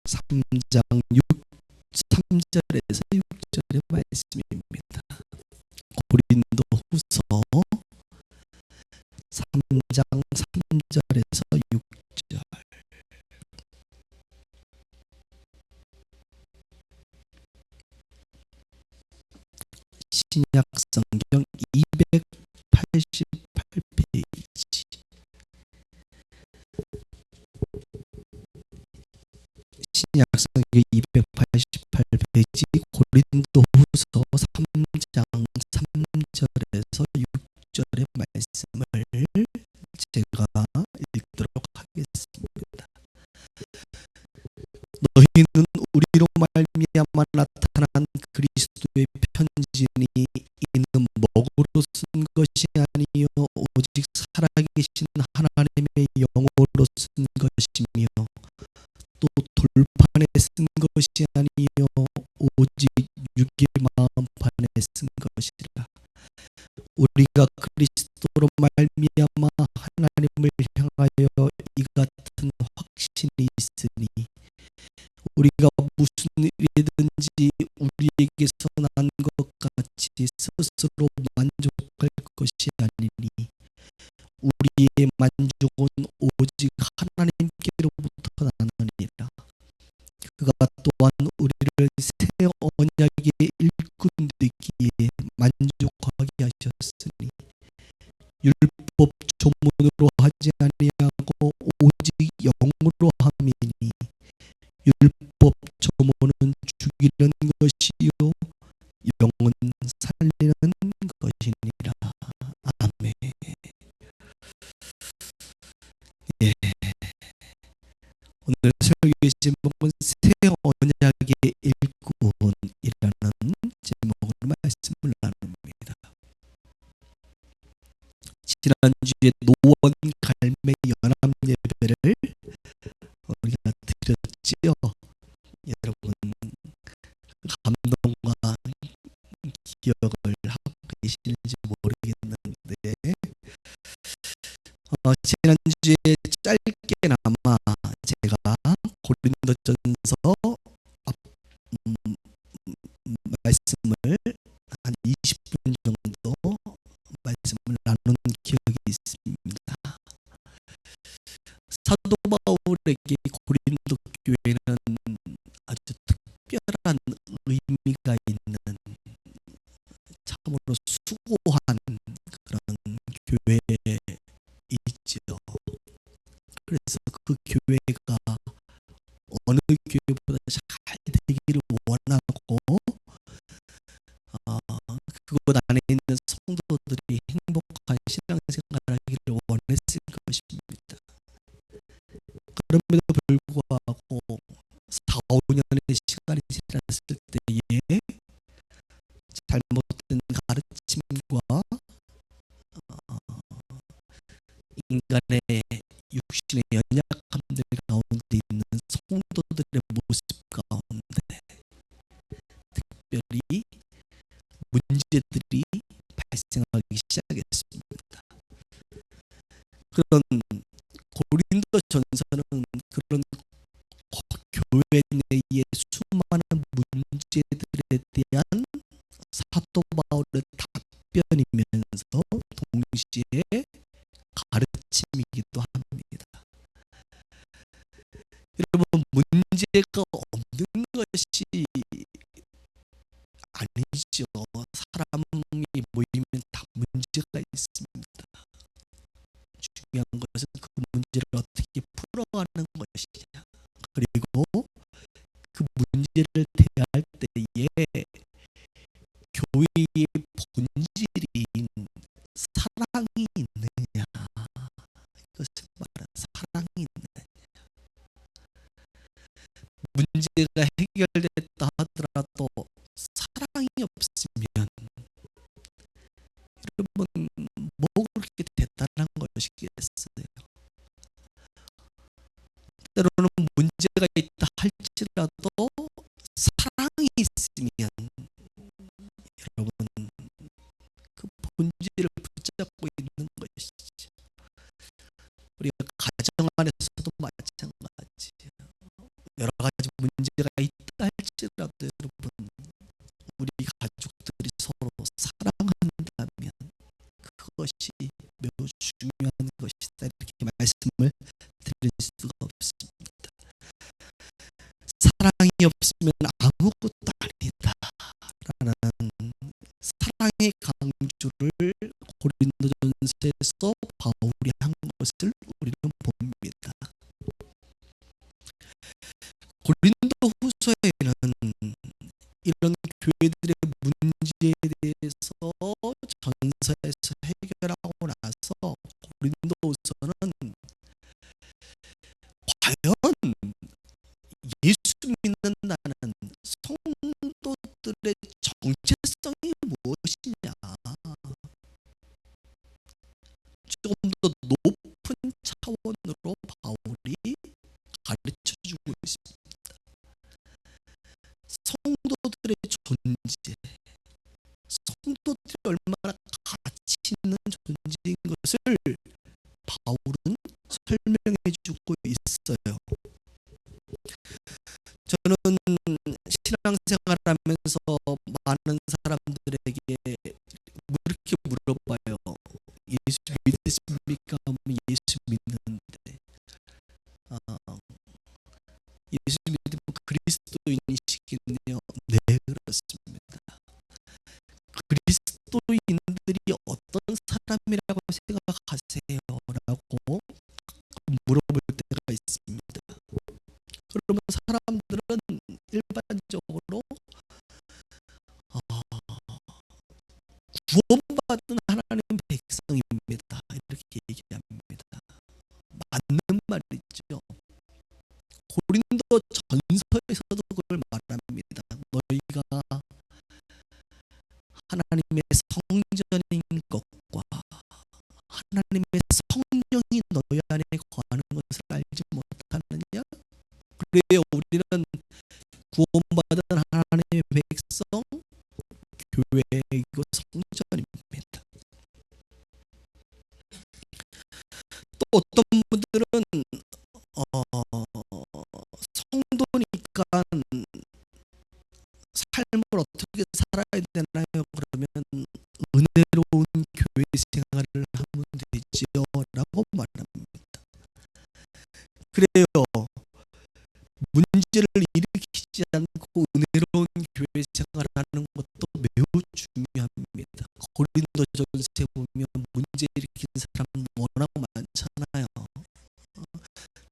3장 3절에서 6절의 말씀입니다. 고린도 후서 3장 3절에서 6절. 신약 성경 288페이지. 신약 성경 288페이지 고린도 후서 3장 3절에서 6절의 말씀을 제가 읽도록 하겠습니다. 너희는 우리로 말미암아 나타난 그리스도의 편지니 이는 먹으로 쓴 것이 아니요 오직 살아계신 하나님의 영으로 쓴 것이며 또 돌판에 쓴 것이 아니요 오직 육의 마음판에 쓴 것이라. 우리가 그리스도로 말미암아 하나님을 향하여 이 같은 확신이 있으니 우리가 무슨 일이든지 우리에게서 난 것 같이 스스로 만족할 것이 아니니 우리의 만족은 오직 하나님께로부터 나느니라. 그가 또한 우리를 새 언약의 일꾼 되기에 만족하게 하셨으니 율법 조문으로 하지 아니하고 오직 영으로 함이니 율법 조문은 죽이는 것이요 영은 살리는 것이니라. 아멘. 예. 오늘 설교의 제목은 새 언약의 일꾼이라는 제목으로 말씀을 나눕니다. 지난주에 노원 갈매 연합 예배를 우리가 드렸지요. 여러분 감동과 기억을 하고 계시는지 모르겠는데 지난주에 짧게나마 제가 고린도전서 말씀을 한 20분 정도 말씀을 나눈 기억이 있습니다. 사도 바울에게 고린도 교회는 아주 특별한 의미가 있는 참으로 수고한 그런 교회이죠. 그래서 그 교회가 어느 교회보다 잘 되기를 원하고 그곳 안에 있는 성도들이 행복한 신앙생활을 하기를 원했을 것입니다. 그럼에도 불구하고 4-5년의 시간이 지났을 때에 잘못된 가르침과 인간의 육신의 연약함들 가운데 있는 성도들의 모습 가운데 특별히 문제들이 발생하기 시작했습니다. 그런 고린도 전서는 그런 교회 내의 수많은 문제들에 대한 사도 바울의 답변이면서 동시에 가르침이기도 합니다. 여러분 문제가 없는 것이 아니죠. 사람이 모이면 다 문제가 있습니다. 중요한 것은 그 문제를 어떻게 풀어가는 것이냐. 그리고 그 문제를 대할 때에 교회의 본질인 사랑이 있느냐. 이것을 말하는 사랑이 있느냐. 문제가 해결됐다 하더라도 사랑이 없으면 여러분 뭐 그렇게 대단한 것이겠어요. 때로는 문제가 있다 할지라도 사랑이 있으면 여러분 그 본질을 붙잡고 있는 것이죠. 우리가 가정 안에서도 마찬가지예요. 여러 가지 문제가 있다 할지라도 여러분, 우리 가족들이 서로 사랑한다면 그것이 매우 중요한 것이다, 이렇게 말씀을 드릴 수가 없습니다. 사랑이 없으면 아무것도 아니다 라는 사랑의 강조를 고린도전서에서 바울이 한 것을 우리는 봅니다. 고린도 후서에는 이런 교회들의 문제에 대해서 전서에서 해결하고 나서 고린도 후서는 과연 예수 믿는다는 성도들의 정체성이 무엇이냐, 조금 더 높은 차원으로 바울이 가르쳐주고 있습니다. 성도들의 존재, 성도들이 얼마나 가치 있는 존재인 것을 바울은 설명해주고 있어요. 저는 신앙생활하면서 많은 사람들에게 이렇게 물어봐요. 예수 믿으십니까? 하면 예수 믿는데, 예수 믿으면 그리스도인이시겠네요. 네, 그렇습니다. 그리스도인들이 어떤 사람이라고 생각하세요? 라고 물어볼 때가 있습니다. 그러면 사람들은 일반적으로 구원받은 하나님 백성입니다, 이렇게 얘기합니다. 맞는 말이죠. 고린도 전서에서도 그걸 말합니다. 너희가 하나님의 성전인 것과 하나님의 성령이 너희 안에 거하는 것을 알지 못하느냐? 그래요, 우리는 구원받은 하나님의 백성, 교회이고 성전입니다. 또 어떤 분들은 성도니까 삶을 어떻게 살아야 되나요? 그러면 은혜로운 교회 생활을 하면 되지요 라고 말합니다. 그래요, 문제를 일으키지 않고 은혜로운 교회 생활하는 것도 매우 중요합니다. 고린도전서에 보면 문제 일으키는 사람 워낙 많잖아요.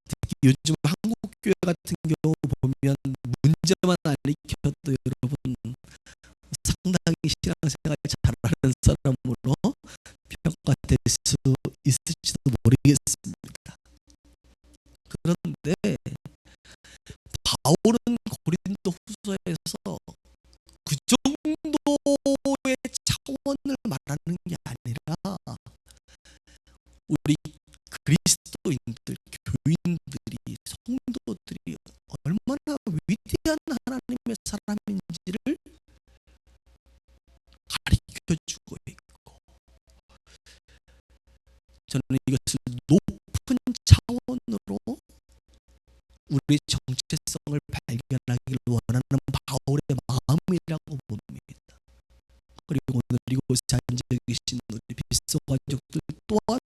특히 요즘 한국 교회 같은 경우 보면 문제만 안 일으켜도 여러분 상당히 신앙생활 잘하는 사람으로 평가될 수 있을지도 모르겠습니다. 그런데 바울은 고린도 후서에서 그 정도의 차원을 말하는 게 아니라 우리 그리스도인들, 교인들이, 성도들이 얼마나 위대한 하나님의 사람인지를 가르쳐주고 있고, 저는 이것을 높은 차원으로 우리의 정체성을 발견하기를 원하는 바울의 마음이라고 봅니다. 그리고 오늘 이곳에 앉아 계신 우리 빌소 가족들 또한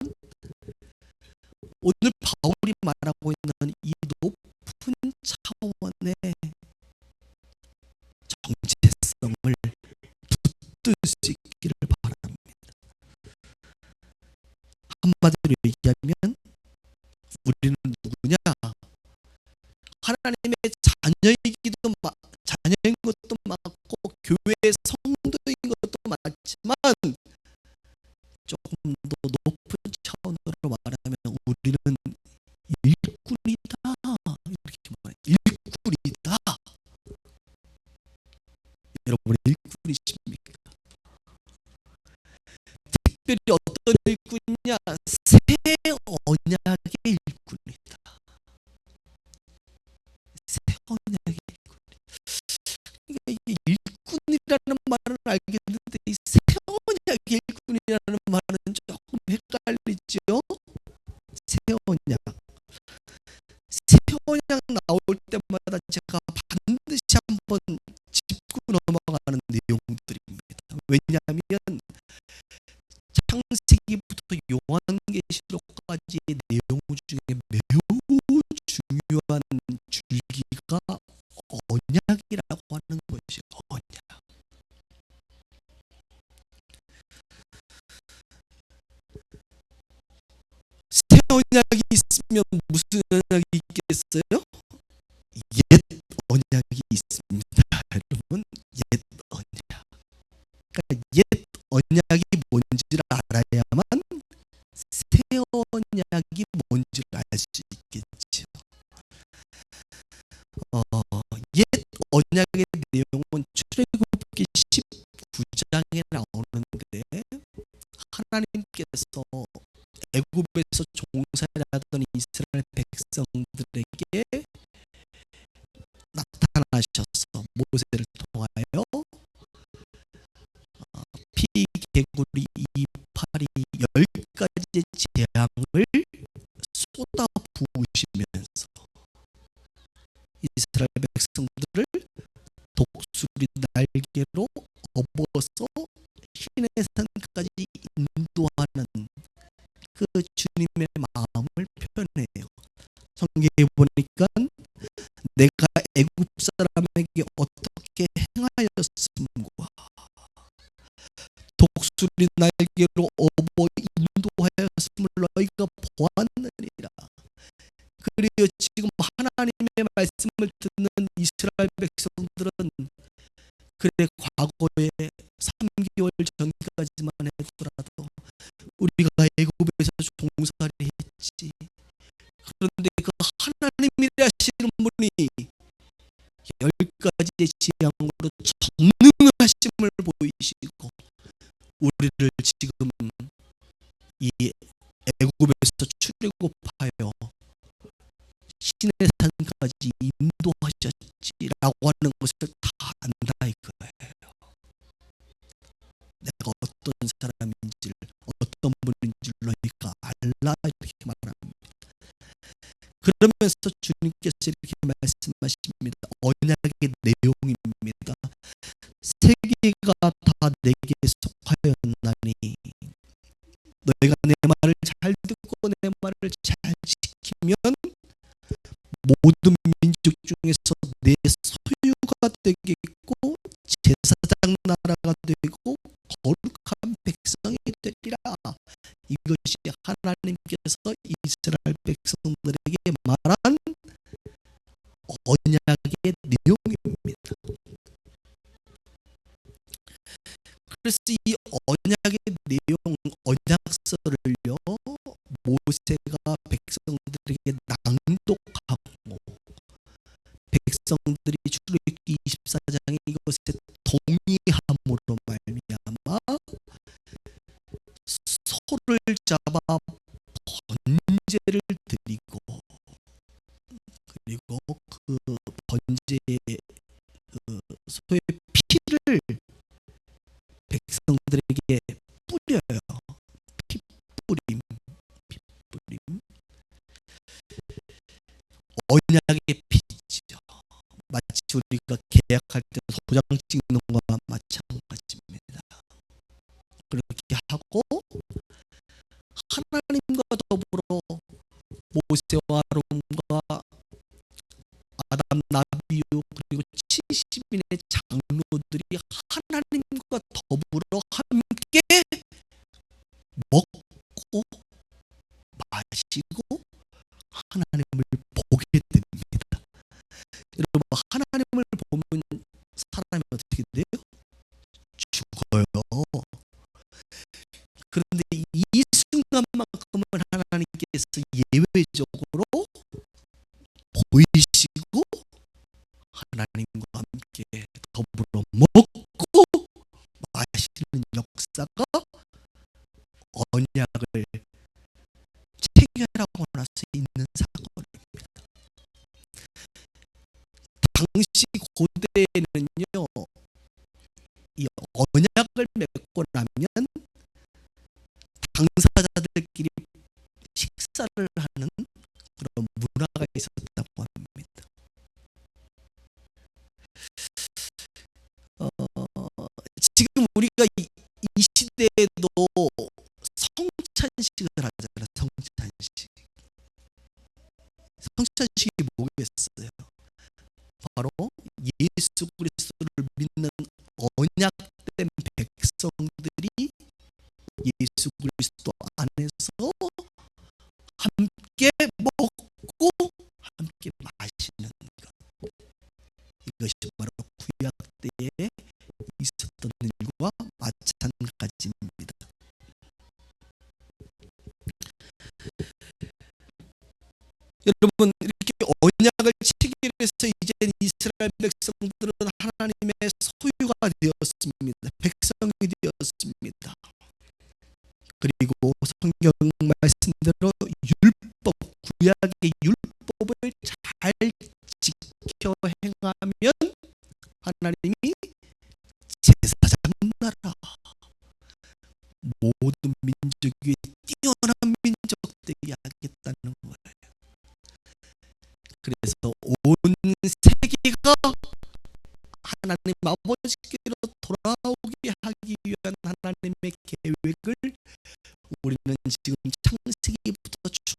오늘 바울이 말하고 있는 이 높은 차원의 정체성을 붙들 수 있기를 바랍니다. 한마디로 얘기하면 우리는 누구냐? 하나님의 자녀이기도 자녀인 것도 맞고 교회의 성도인 것도 맞지만 조금 더 높은 차원으로 말하면 우리는 일꾼이다, 이렇게 말해요. 일꾼이다. 여러분 일꾼이십니까? 특별히 어떤 일꾼이냐? 새 언약의 일꾼이다. 새 언약의 일꾼. 그러니까 이게 일꾼이라는 말은 알겠는데 이 새 언약의 일꾼이라는 말은 조금 헷갈리죠. 새 언약. 새 언약 나올 때마다 제가 왜냐하면 창세기부터 요한계시록까지의 내용 중에 매우 중요한 줄기가 언약이라고 하는 것이 언약. 새 언약이 있으면 무슨 언약이 있겠어요? 옛 언약이 있습니다. 여러분, 옛 언약. 그러니까 옛 언약이 뭔지를 알아야만 새 언약이 뭔지를 알 수 있겠죠. 옛 언약의 내용은 출애굽기 19장에 나오는데, 하나님께서 애굽에서 종살이 하던 이스라엘 백성들에게 나타나셔서 모세를 통하여 피, 개구리, 이파리 10가지의 재앙을 쏟아 부으시면서 이스라엘 백성들을 독수리 날개로 업어서 신의 산까지 인도하는 그 주님의 마음을 표현해요. 성경에 보니까 내가 애굽 사람에게 어떻게 행하였음과 독수리 날개로 업어 인도하였음을 너희가 보았느니라. 그리고 지금 하나님의 말씀을 듣는 이스라엘 백성들은, 그래 과거에 3개월 전까지만 해더라도 우리가 애굽에서 종살이 했지. 그런데 그 하나님이라 하시는 분이 10가지의 재앙으로 전능하심을 보이시고 우리를 지금 이 애굽에서 출애굽하여 신의 산까지 인도하셨지라고 하는 것을 다 안다 이거예요. 내가 어떤 사람인지를, 어떤 분인지를 너희가 알라, 이렇게 말합니다. 그러면서 주님께서 이렇게 말씀하십니다. 언약의 내용입니다. 세계가 다 내게 속하였나니 너희가 내 말을 잘 듣고 내 말을 잘 지키면 모든 민족 중에서 내 소유가 되겠고 제사장 나라가 되고 거룩한 백성이 되리라. 이것이 하나님께서 이스라엘 백성들에게 말한 언약의 내용입니다. 그래서 이 언약의 내용, 언약서를요, 모세가 백성들에게 낭독하고 백성들이 출애굽기 24장에 이것에 동의함으로 말미암아 소를 잡아 번제를 드리고, 그리고 그 번제의 소의 피를 백성들에게 뿌려요. 피뿌림. 언약의 피죠. 마치 우리가 계약할 때 도장 찍는 것과 마찬가지입니다. 그렇게 하고 하나님과 더불어 모세와 아론과 아담, 나비요, 그리고 70인의 장로들이 하나님과 더불어 함께 먹고 마시고 하나님을 보게 됩니다. 여러분, 하나님을 보면 사람이 어떻게 돼요? 죽어요. 그런데 이 순간만큼은 하나님께서 예외적으로 보이시고 하나님과 함께 더불어 먹고 마시는 역사가 언약을 체결하고 나서 있는 사건입니다. 당시 고대에는요, 이 언약을 맺고 나면 당사자들끼리 식사를 하는 그런 문화가 있었다고 합니다. 지금 우리가 때도 성찬식을 하잖아요. 성찬식. 성찬식이 뭐겠어요? 바로 예수 그리스도를 믿는 언약된 백성들이 예수 그리스도 안에서 함께 먹고 함께 마시는 것. 이것이 바로 구약 때에 있었던 일과 마찬가지입니다. 여러분, 이렇게 언약을 체결해서 이제 이스라엘 백성들은 하나님의 소유가 되었습니다. 백성이 되었습니다. 그리고 성경 말씀대로 율법, 구약의 율법을 잘 지켜 행하면 하나님이 제사장 나라, 모든 민족이 뛰어난 민족 되게 하겠다는 거예요. 그래서 온 세계가 하나님 아버지께로 돌아오게 하기 위한 하나님의 계획을 우리는 지금 창세기부터 쭉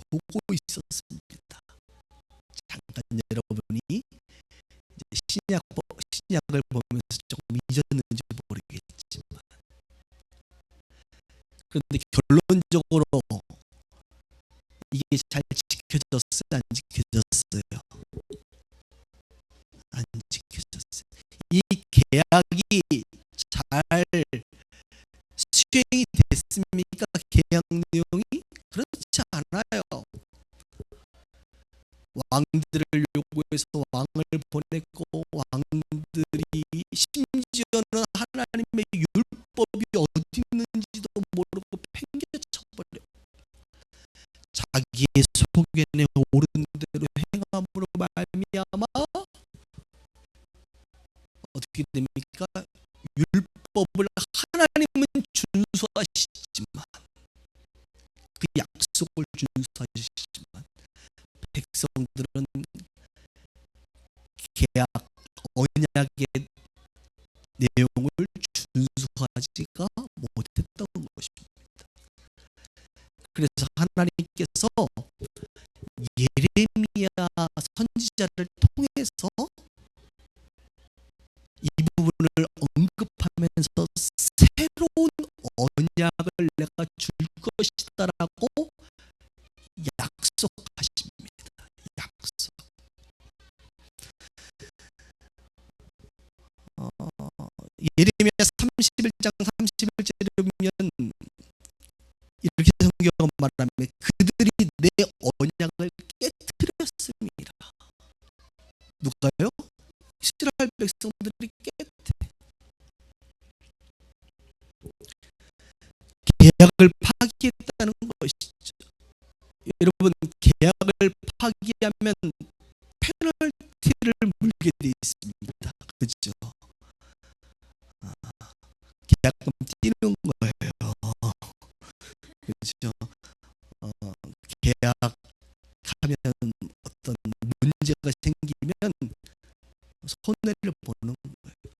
보고 있었습니다. 잠깐 여러분이 이제 신약을 보면서 조금 잊었는지 모르겠지만, 그런데 결론적으로 이게 잘 지켜졌어요? 안 지켜졌어요? 안 지켜졌어요. 이 계약이 잘 수행이 됐습니까? 계약 내용이? 그렇지 않아요. 왕들을 요구해서 왕을 보냈고, 왕들이 심지어는 하나님의 율법이 어디 있는지도 모르고 팽개쳐버려. 자기의 속에는 옳은 대로 행함으로 말미암아 어떻게 됩니까? 율법을 하나님은 준수하시지만, 그 약속을 준수하시지만, 백성들은 계약 언약의 내용을 준수하지가 못했던 것입니다. 그래서 하나님께서 예레미야 선지자를 통해서 이 부분을 언급하면서 새로운 언약을 내가 줄 것이다라고 약속하십니다. 약속. 예레미야 31장 31절에 보면 이렇게 성경은 말하면 그들이 내 언약을 깨트렸습니다. 누가요? 이스라엘 백성들이 계약을 파기했다는 것이죠. 여러분, 계약을 파기하면 페널티를 물게 돼 있습니다. 그렇죠? 계약금 뛰는 거예요. 그렇죠? 계약하면 어떤 문제가 생기면 손해를 보는 거예요.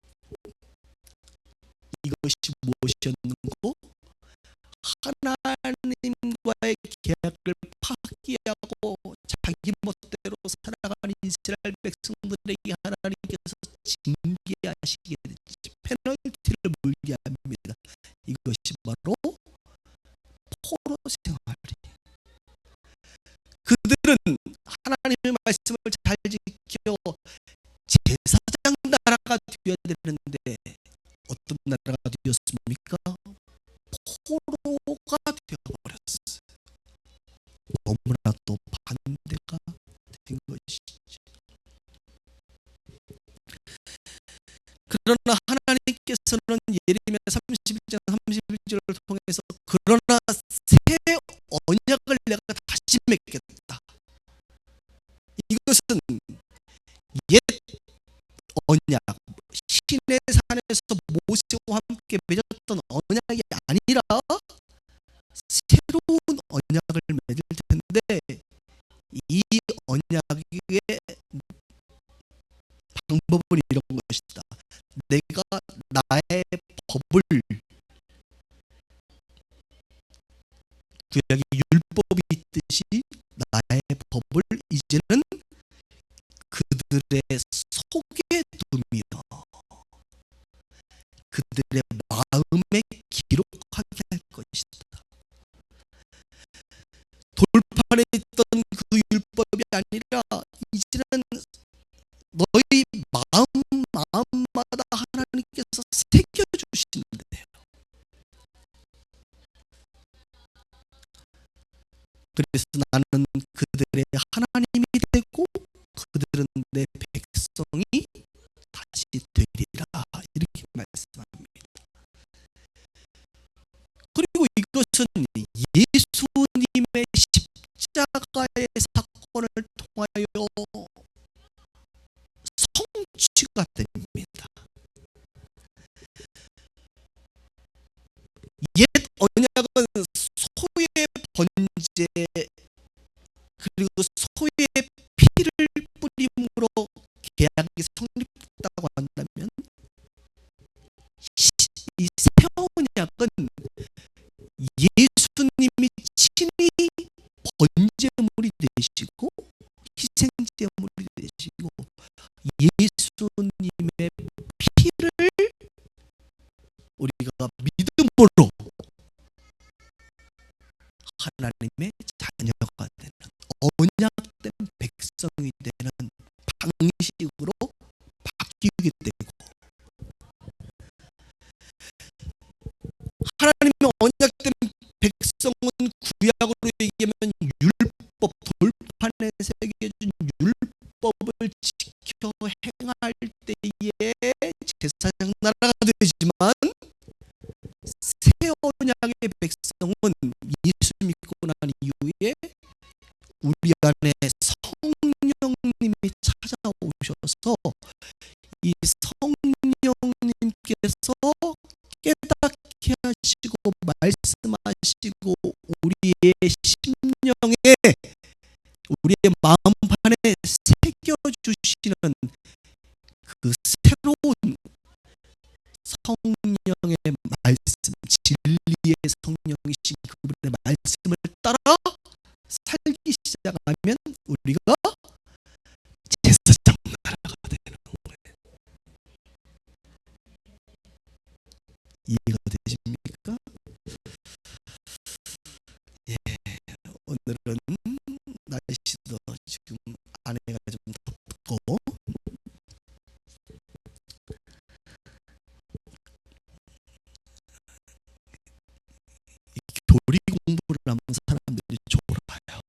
이것이 무엇이었는고? 하나님과의 계약을 파기하고 자기 멋대로 살아가는 이스라엘 백성들에게 하나님께서 징계하시게 되지, 페널티를 물게 합니다. 이것이 바로 포로 생활이에요. 그들은 하나님의 말씀을 잘 지켜 제사장 나라가 되어야 되는데 어떤 나라가 되었습니까? 포로가 되어버렸어요. 너무나 또 반대가 된 것이죠. 그러나 하나님께서는 예레미야 31장 31절을 통해서 그러나 새 언약을 내가 다시 맺겠다. 이것은 옛 언약, 시내 산에서 모세와 함께 맺었던 언약이 아니라 새로운 언약을 맺을 텐데, 이 언약의 방법은 이런 것이다. 내가 나의 법을 구약에 율법이 있듯이 나의 법을 이제는 그들의 속에 두며 그들의 마음에 기록하게 할 것이다. 돌판에 있던 그 율법이 아니라 이제는 너희 마음마다 하나님께서 새겨주신대요. 그래서 나는 그들의 하나님이 되고 그들은 내 백성이 다시 되리라, 이렇게 말씀합니다. 그리고 이것은 예수님의 십자가의 사건을 통하여 성취가 됩니다. 옛 언약은 소의 번제 그리고 소의 피를 뿌림으로 계약이 성립했다고 한다면, 이 새 언약은 예수님이 친히 번제물이 되시고 희생제물이 되시고 예수님의 피를 우리가 믿음으로 하나님의 자녀가 되는, 언약된 백성이 되는 방식으로 바뀌게 되고, 하나님의 언약된 백성은 구약으로 얘기하면 율법, 돌판에 새겨준 율법을 지켜 행할 때에 제사장 나라가 되지만, 새 언약의 백성은 예수 믿고 난 이후에 우리 안에 성령님이 찾아오셔서 이 성령님께서 깨닫게 하시고 말씀하시고 우리의 심령에, 우리의 마음판에 새겨주시는 그 새로운 성령의 말씀, 진리의 성령이신 그분의 말씀을 따라 살기 시작하면 우리가 제사장 나라가 되는 거예요. 이해가 되십니까? 예, 오늘은 날씨도 지금 안에가 좀 덥고 교리 공부를 하면 사람들이 졸아요.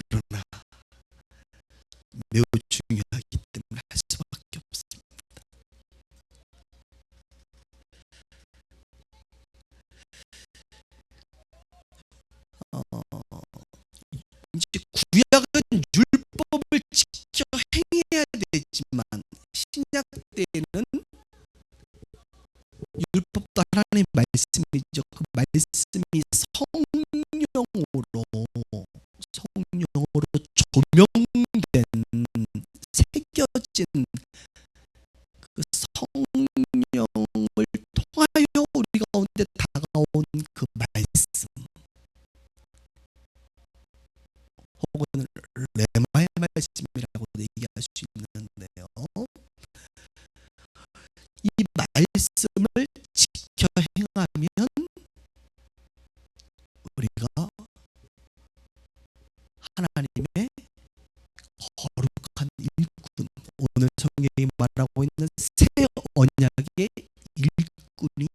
그러나 매우 중요하기 때문에 할 수밖에 없습니다. 이제 구약은 율법을 지켜 행해야 되지만 신약 때에는 율법도 하나님의 말씀이죠. 그 말씀이 성령으로 조명된, 새겨진 그 성령을 통하여 우리 가운데 다가온 그 말씀, 혹은 레마의 말씀이라고 얘기할 수 있는데요. 이 말씀을 지켜 행하면 우리가 하나님의 거룩한 일꾼, 오늘 성경이 말하고 있는 새 언약의 일꾼이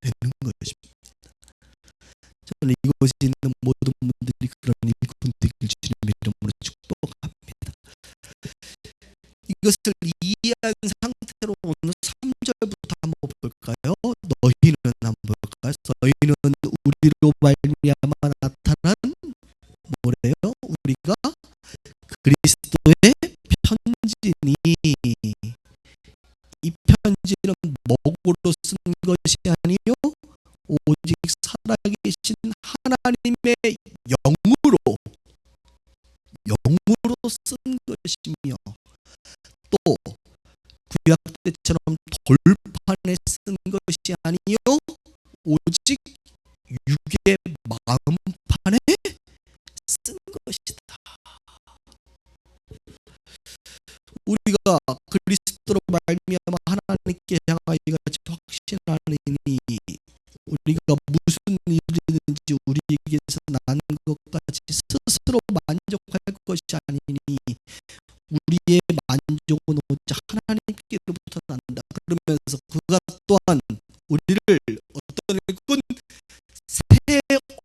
되는 것입니다. 저는 이곳에 있는 모든 분들이 그런 일꾼 되길 주님의 이름으로 축복합니다. 이것을 이해한 상태로 오늘 3절부터 한번 볼까요? 너희는 한번 볼까요? 너희는 우리로 말미암아 나타난 뭐래요? 우리가 그리스도의 편지니, 이 편지는 먹으로 쓴 것이 아니요 오직 살아계신 하나님의 영으로 쓴 것이며, 또 구약 때처럼 돌판에 쓴 것이 아니요 오직 육의 마음판에 쓴 것이다. 우리가 그리스도로 말미암아 하나님께 향하여 이같이 확신하느니 우리가 무슨 일이든지 우리에게서 나는 것까지 스스로 만족할 것이 아니니 우리의 만족은 오직 하나님께로부터 난다. 그러면서 그가 또한 우리를 어떤 일꾼, 새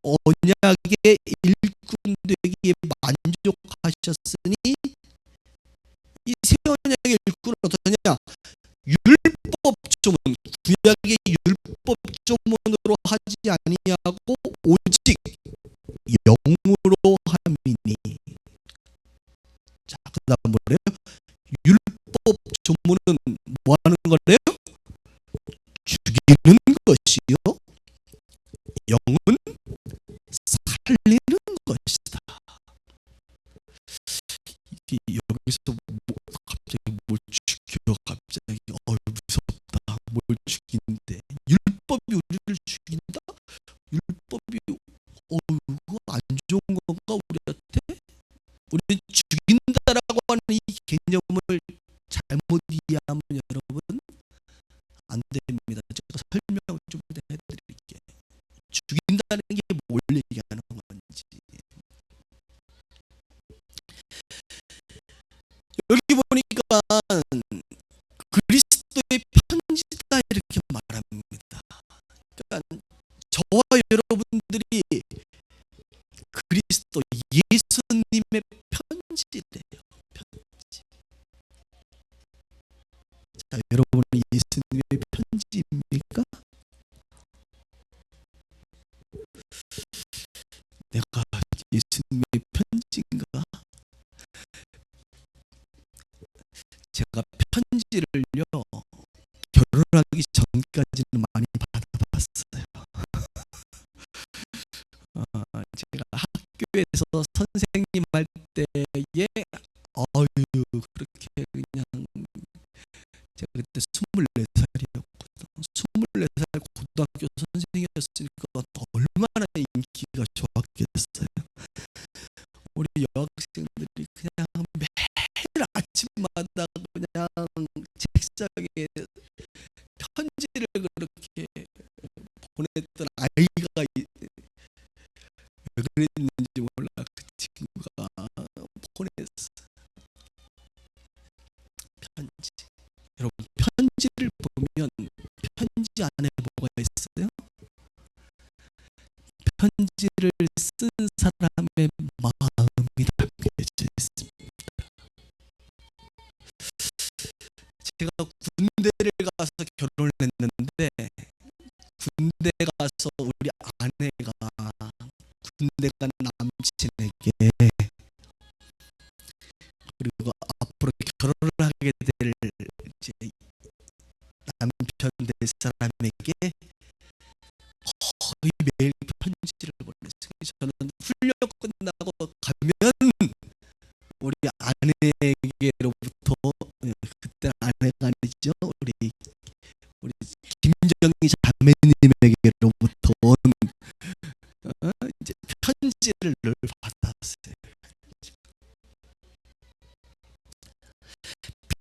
언약의 일꾼 되기에 만족하셨으니 이 새 언약의 일꾼은 어떠냐? 율법조문, 구약의 율법조문으로 하지 아니하고 오직 영으로 함이니. 자, 그 다음 뭐래요? 율법조문은 뭐 하는 거래요? 죽이는 것이요, 영은 살리는 것이다. 여기서 갑자기 뭘 죽여, 갑자기 무섭다, 뭘 죽인대. 율법이 우리를 죽인다? 율법이 그거 안 좋은 건가 우리한테? 우리는 죽인다라고 하는 이 개념을 잘못 이해하면 여러분 안 됩니다. 제가 설명을 좀 해드릴게요. 죽인다는 게 뭘 얘기하는 건지. 여기 보니까 그리스도의 편지다 이렇게 말합니다. 그러니까 저와 여러분들이 그리스도 예수님의 편지래요. 편지. 자, 여러분은 예수님의 편지입니까? 내가 예수님의 편지인가? 제가 편지를요 결혼하기 전까지는 많이 받아봤어요. 제가 학교에서 선생님 할 때에 그렇게 그냥 제가 그때 24살이었거든요. 24살 고등학교 선생님이었으니까 얼마나 인기가 좋았겠어요. 우리 여학생들이 그냥 매일 아침마다 그냥 책상에 편지를 그렇게 보냈던 아이가 왜 그랬는지 몰라. 그 친구가 보냈어. 편지. 여러분, 편지를 보면 편지 안에 뭐가 있어요? 편지를 쓴 사람의 마음이 담겨져 있습니다. 제가 군대를 가서 결혼을 했는데 군대 가서 우리 아내가 군대 간 남친에게 그리고 앞으로 결혼을 하게 될 이제 남편 될 사람에게 거의 매일 편지를 보냈어요. 저는 훈련 끝나고 가면 우리 아내에게로부터, 그때 아내가 아니죠, 우리 김정희 자매님에게로부터 온 이제 편지를 늘 받았어요.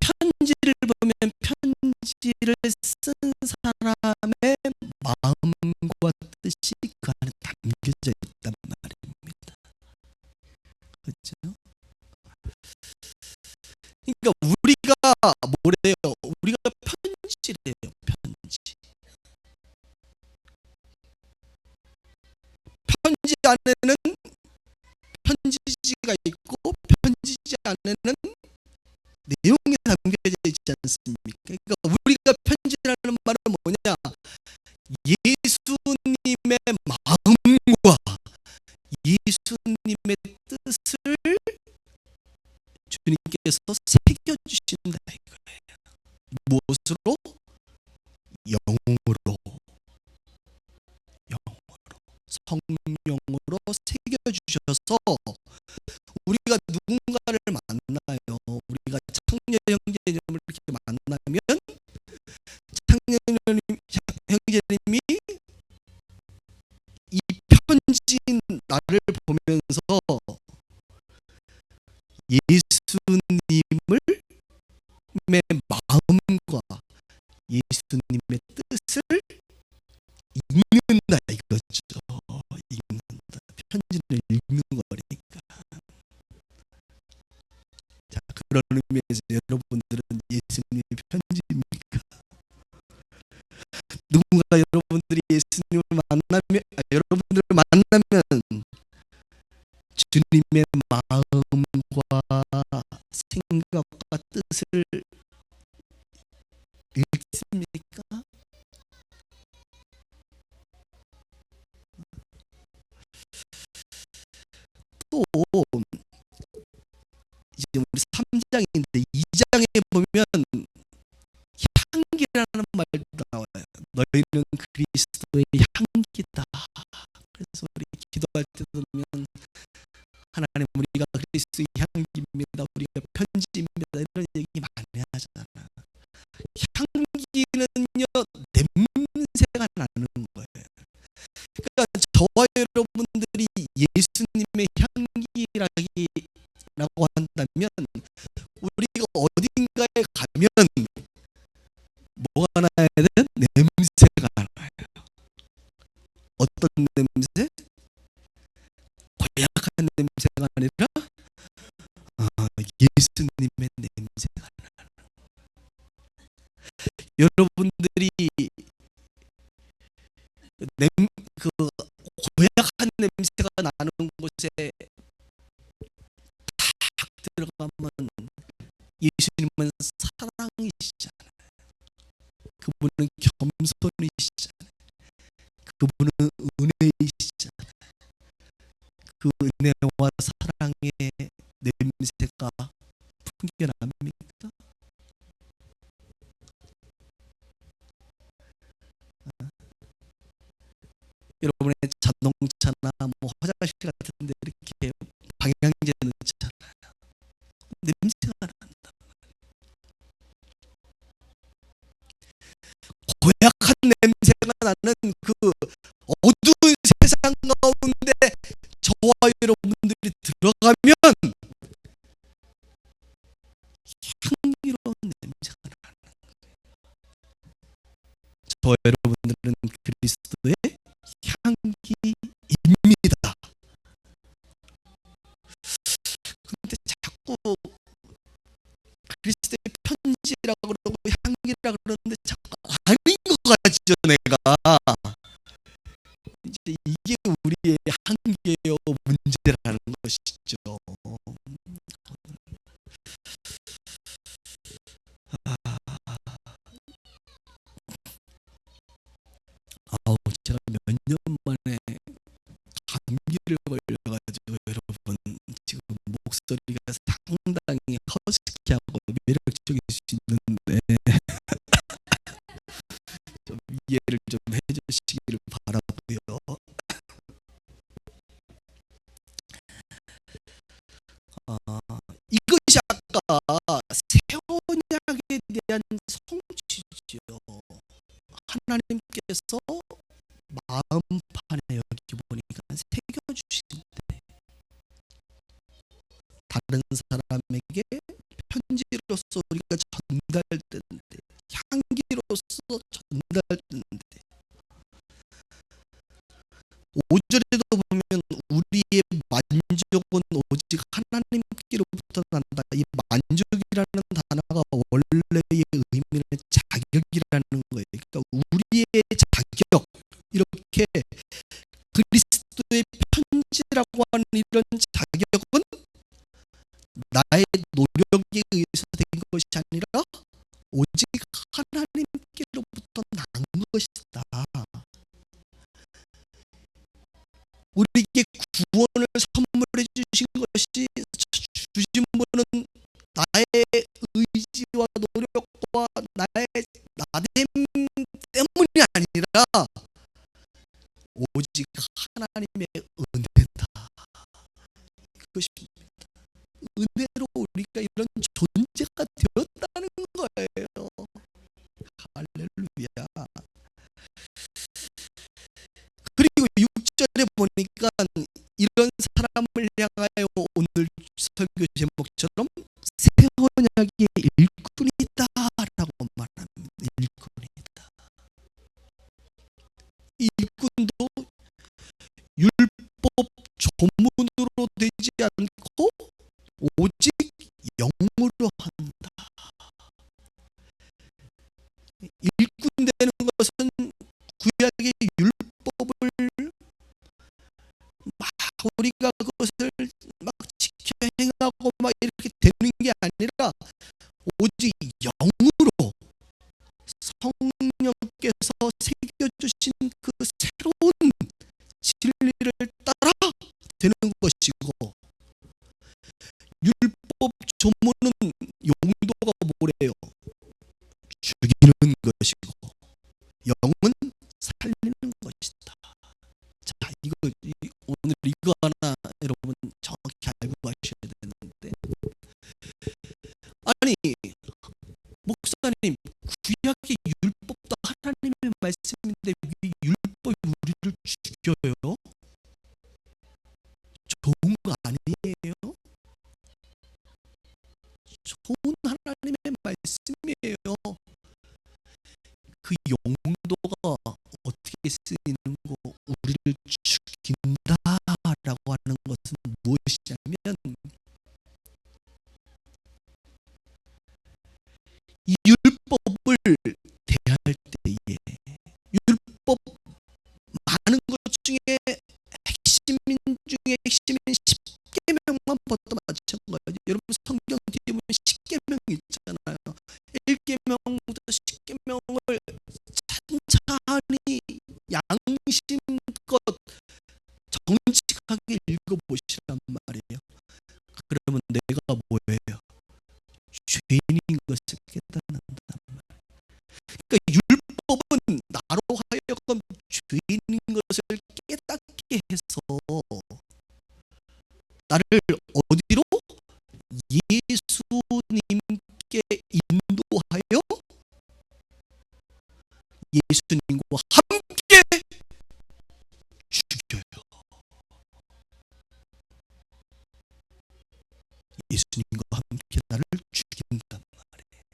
편지를 보면 편지를 쓴 사람의 마음과 뜻이 그 안에 담겨져 있단 말입니다. 그렇죠? 그러니까 우리가 뭐래요? 우리가 편지래요. 편지. 편지 안에는 편지지가 있고 편지지 안에는 내용이 담겨져 있지 않습니까? 그러니까 우리가 편지라는 말은 뭐냐? 예수님의 마음과 예수님의 뜻을 주님께서 새겨주신다 이거예요. 무엇으로? 영으로. 성령으로 새겨주셔서 우리가 누군가를 만나요. 우리가 창녀 형제님을 이렇게 만나면 창녀 형제님이 예수님을 의 마음과 예수님의 뜻을 읽는다 이거죠. 읽는다. 편지를 읽는 거니까. 자, 그런 의미에서 여러분들은 예수님의 편지입니까? 누군가 여러분들이 예수님을 만나면, 여러분들을 만나면 주님의 마음과 생각과 뜻을 읽습니까? 또 이제 우리 3장인데 2장에 보면 향기라는 말도 나와요. 너희는 그리스도의 향기다. 그래서 우리 기도할 때 보면 하나님 우리가 그리스도의 향기입니다. 우리가 편지입니다. 이런 얘기 많이 하잖아. 향기는요 냄새가 나는 거예요. 그러니까 저와 여러분들이 예수님의 향기라고 한다면 우리가 어딘가에 가면 뭐가 나야 돼? 냄새가 나요. 어떤 냄새? 고약한 냄새가 아니라 예수님의 냄새가 나는. 여러분들이 그 고약한 냄새가 나는 곳에 딱 들어가면 예수님은 사랑이시잖아요. 그분은 겸손이시잖아요. 그분은 은혜이시잖아요. 그 은혜와 사랑의 냄새가 풍겨납니까? 여러분의 자동차나 뭐 화장실 같은 데 이렇게 방향제 넣잖아요. 냄새가 난다. 고약한 냄새가 나는 그 어두운 세상 가운데 저와 여러분들이 들어가면 향기로운 냄새가 나는 거예요. 저와 여러분들은 그리스도의 향기입니다. 근데 자꾸 그리스도의 편지라고 그러고 향기라고 그러는데 자꾸 아닌 것 같죠, 내가. 이제 이게 우리의 한계요 문제라는 것이죠. 제가 몇 년 만에 감기를 걸려가지고 여러분 지금 목소리가 상당히 허스키하고 매력적일 수 있는데 좀 이해를 좀 해주시기를 바라고요. 이것이 아까 새 언약에 대한 성취죠. 하나님께서 마음판에 여기 보니까 새겨주시는데 다른 사람에게 편지로서 우리가 전달되는데 향기로서 전달되는데 5절에도 보면 우리의 만족은 오직 하나님께로부터 난다. 이 만족이라는 단어가 원래의 의미는 자격이라는 거예요. 그러니까 우리의 자격, 이렇게 그리스도의 편지라고 하는 이런 자격은 나의 노력에 의해서 된 것이 아니라 오직 하나님께로부터 난 것이다. 우리에게 구원을 선물해 주신 것이 주신 분은 나의 의지와 노력과 나의 나됨 때문이 아니라 오직 하나님의 은혜다. 그것입니다. 은혜로 우리가 이런 존재가 되었다는 거예요. 할렐루야. 그리고 6절에 보니까 이런 사람을 향하여 오늘 설교 제목처럼 새 언약의 일꾼이다라고 말합니다. 일꾼이다. 이 일꾼도 율법 조문으로 되지 않고 오직 영으로 한다. 일꾼 되는 것은 구약의 율법을 막 우리가 그것을 막 지켜 행하고 막 이렇게 되는 게 아니라 오직 영으로 성령께서 새겨주신 그 새로운 진리를 따라 되는 것이고, 율법 조문은 용도가 뭐래요? 죽이는 것이고 영은 살리는 것이다. 자, 오늘 이거 하나 여러분 정확히 알고 가셔야 되는데, 아니 목사님, 구약의 율법도 하나님의 말씀인데 왜 율법이 우리를 죽여요? 좋은 거 아니에요? 좋은 하나님의 말씀이에요. 그 용도가 어떻게 쓰이는 거, 우리를 죽인다라고 하는 것은 무엇이냐면, 이 율법을 대할 때에 율법 많은 것 중에 핵심인 중에 핵심인 10계명만 벗도 마찬가지. 여러분 성경 뒤에 보면 10계명이 있잖아요. 1계명부터 10계명을 찬찬히 양심껏 정직하게 읽어보시란 말이에요. 그러면 내가 뭐예요? 죄인인 것을 깨닫는단 말이에요. 그러니까 율법은 나로 하여금 죄인인 것을 깨닫게 해서 나를 어디로? 예수님께 인도하여 예수님과 함께 죽여요. 예수님과 함께 나를 죽인단 말이에요.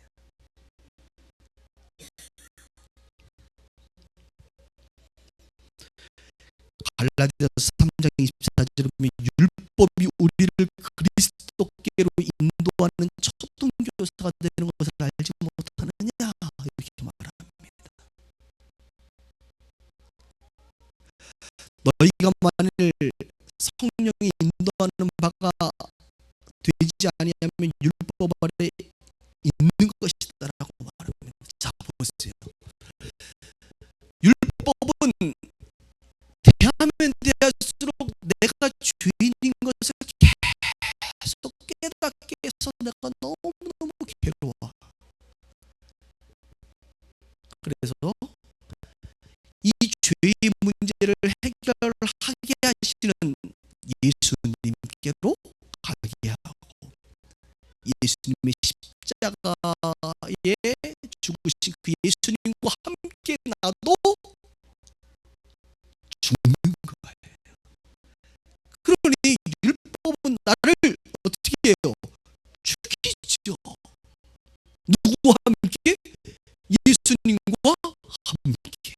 갈라디아서 3장 24절에 보면 율법이 우리를 그리스도께로 인도하는 초등교사가 되는 것을 알지 못하느냐, 이렇게 말합니다. 너희가 만일 성령이 인도하는 바가 되지 아니하면 율법 아래 있는 것이다라고 말합니다. 자, 보세요. 율법은 대하면 대할수록 내가 죄인인 것을 계속 깨닫게 해서 내가 너무너무 괴로워. 그래서 이 죄의 문제를 해결하게 하시는 예수님께로 가게 하고, 예수님의 십자가에 죽으신 그 예수님과 함께 나도 죽는 거예요. 그러니 율법은 나를 어떻게 해요? 죽이죠. 누구와 함께? 예수님과 함께.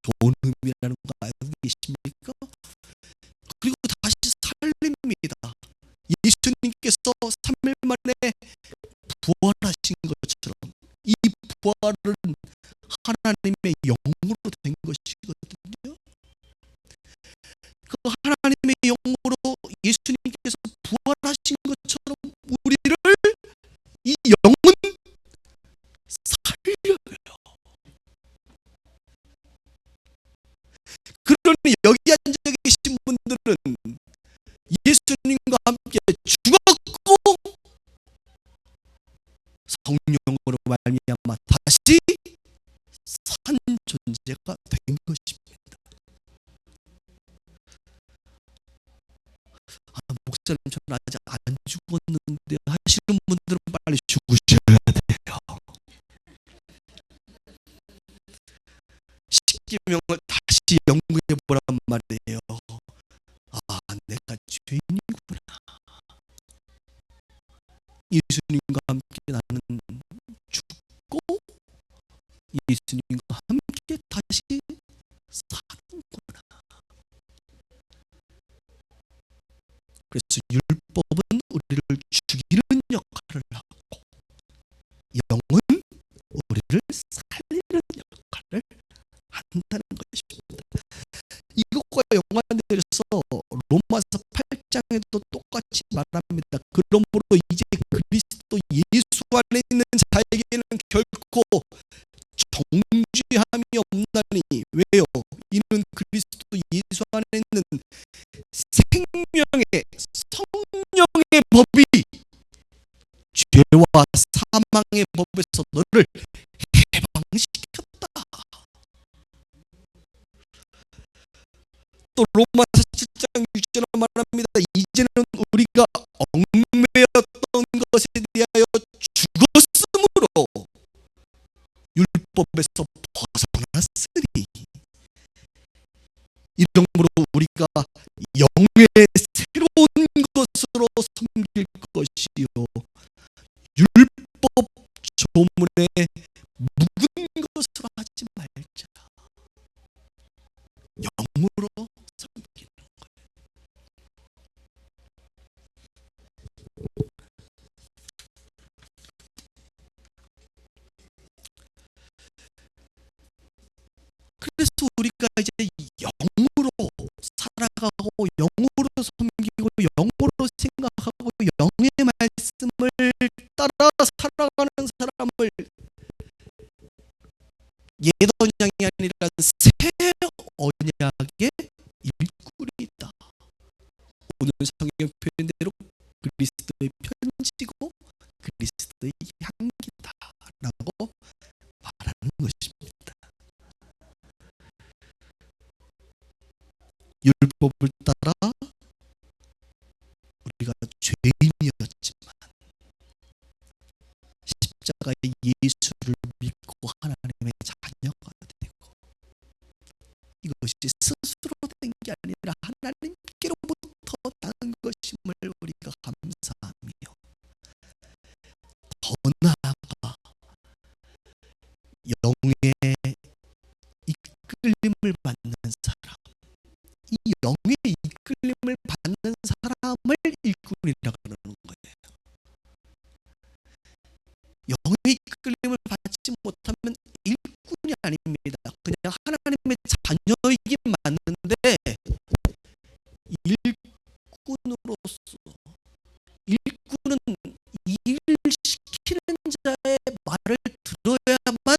좋은 의미라는 거 알고 계십니까? 그리고 다시 살립니다. 예수님께서 3일 만에 부활하신 것처럼 이 부활은 하나님의 영으로 된 것이거든요. 그 하나님의 영으로 예수님께서 부활하신 것처럼 우리를 이 영은 살려요. 그러니 여기 앉아 계신 분들은 예수님과 함께 죽었고 성령으로 말미암아 다시 산 존재가 된 것입니다. 목사님, 저는 아직 안 죽었는데 하시는 분들은 빨리 죽으셔야 돼요. 십계명을 다시 연구해 보란 말이에요. 내가 죄인 죄인이구나. 예수님과 함께 나는 죽고 예수님과 함께 다시 사는구나. 그래서 율법은 우리를 죽이는 역할을 하고 영은 우리를 살리는 역할을 한다는 것입니다. 이것과 연관되어서 로마서 8장에도 똑같이 말합니다. 그러므로 이제 그리스도 예수 안에 있는 자에게는 결코 정죄함이 없나니. 왜요? 이는 그리스도 예수 안에 있는 생명의 성령의 법이 죄와 사망의 법에서 너를 해방시켰다. 또 로마서 7장 6절에 말합니다. 이제는 우리가 얽매였던 것에 대하여 죽었으므로 율법에서 벗어났으니 이러므로 우리가 영의 새로운 것으로 섬길 것이요 율법 조문에 묵은 것으로 하지 말자. 영으로 섬기는 거예요. 그래서 우리가 이제 영으로 살아가고 영으로 섬기고 영으로 생각하고 영의 말씀을 따라 살아가는 사람을 옛 언약이 아니라 새 언약의 일꾼이다. 오늘 성경 표현대로 그리스도의 편지고 그리스도의 향기다라고 말하는 것입니다. 율법을 따라 우리가 죄인이었지만 십자가의 예수를 믿고 하나님의 자녀가 되고 이것이 스스로 된 게 아니라 하나님께로부터 난 것임을 우리가 감사하며 더 나아가 영의 이끌림을 받는 사람, 이 영의 이끌림을 받는 사람을 일꾼이라고 그러는 거예요. 영의 이끌림을 받지 못하면 일꾼이 아닙니다. 그냥 하나님의 자녀이긴 맞는데 일꾼은 일을 시키는 자의 말을 들어야만,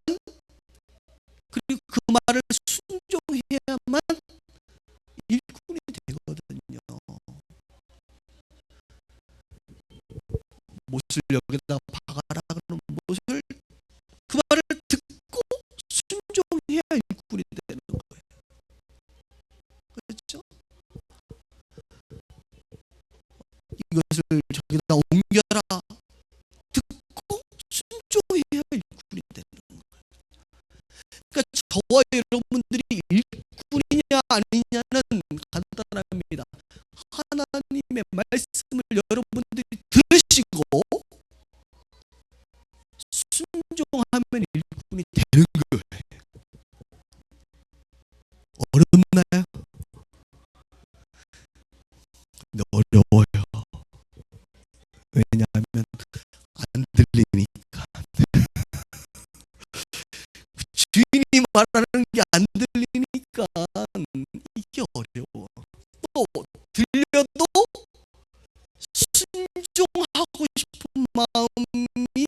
그리고 그 말을 순종해야만 일꾼이 되거든요. 못을 여기다 박아라 그러는 못을 그 말을 듣고 순종해야 일꾼이 되는 거예요. 그렇죠? 이것을 저기다 옮겨라 듣고 순종해야 일꾼이 되는 거예요. 그러니까 저와 여러분들이 일꾼이냐 아니냐는 간단합니다. 하나님의 말씀을 여러분들이 들으시고 순종하면 일꾼이 되는 거예요. 어렵나요? 근데 어려워요. 왜냐하면 안 들리니까. 주인이 말하는 게 안 들리니까 이게 어려워. 또 들려도 순종하고 싶은 마음이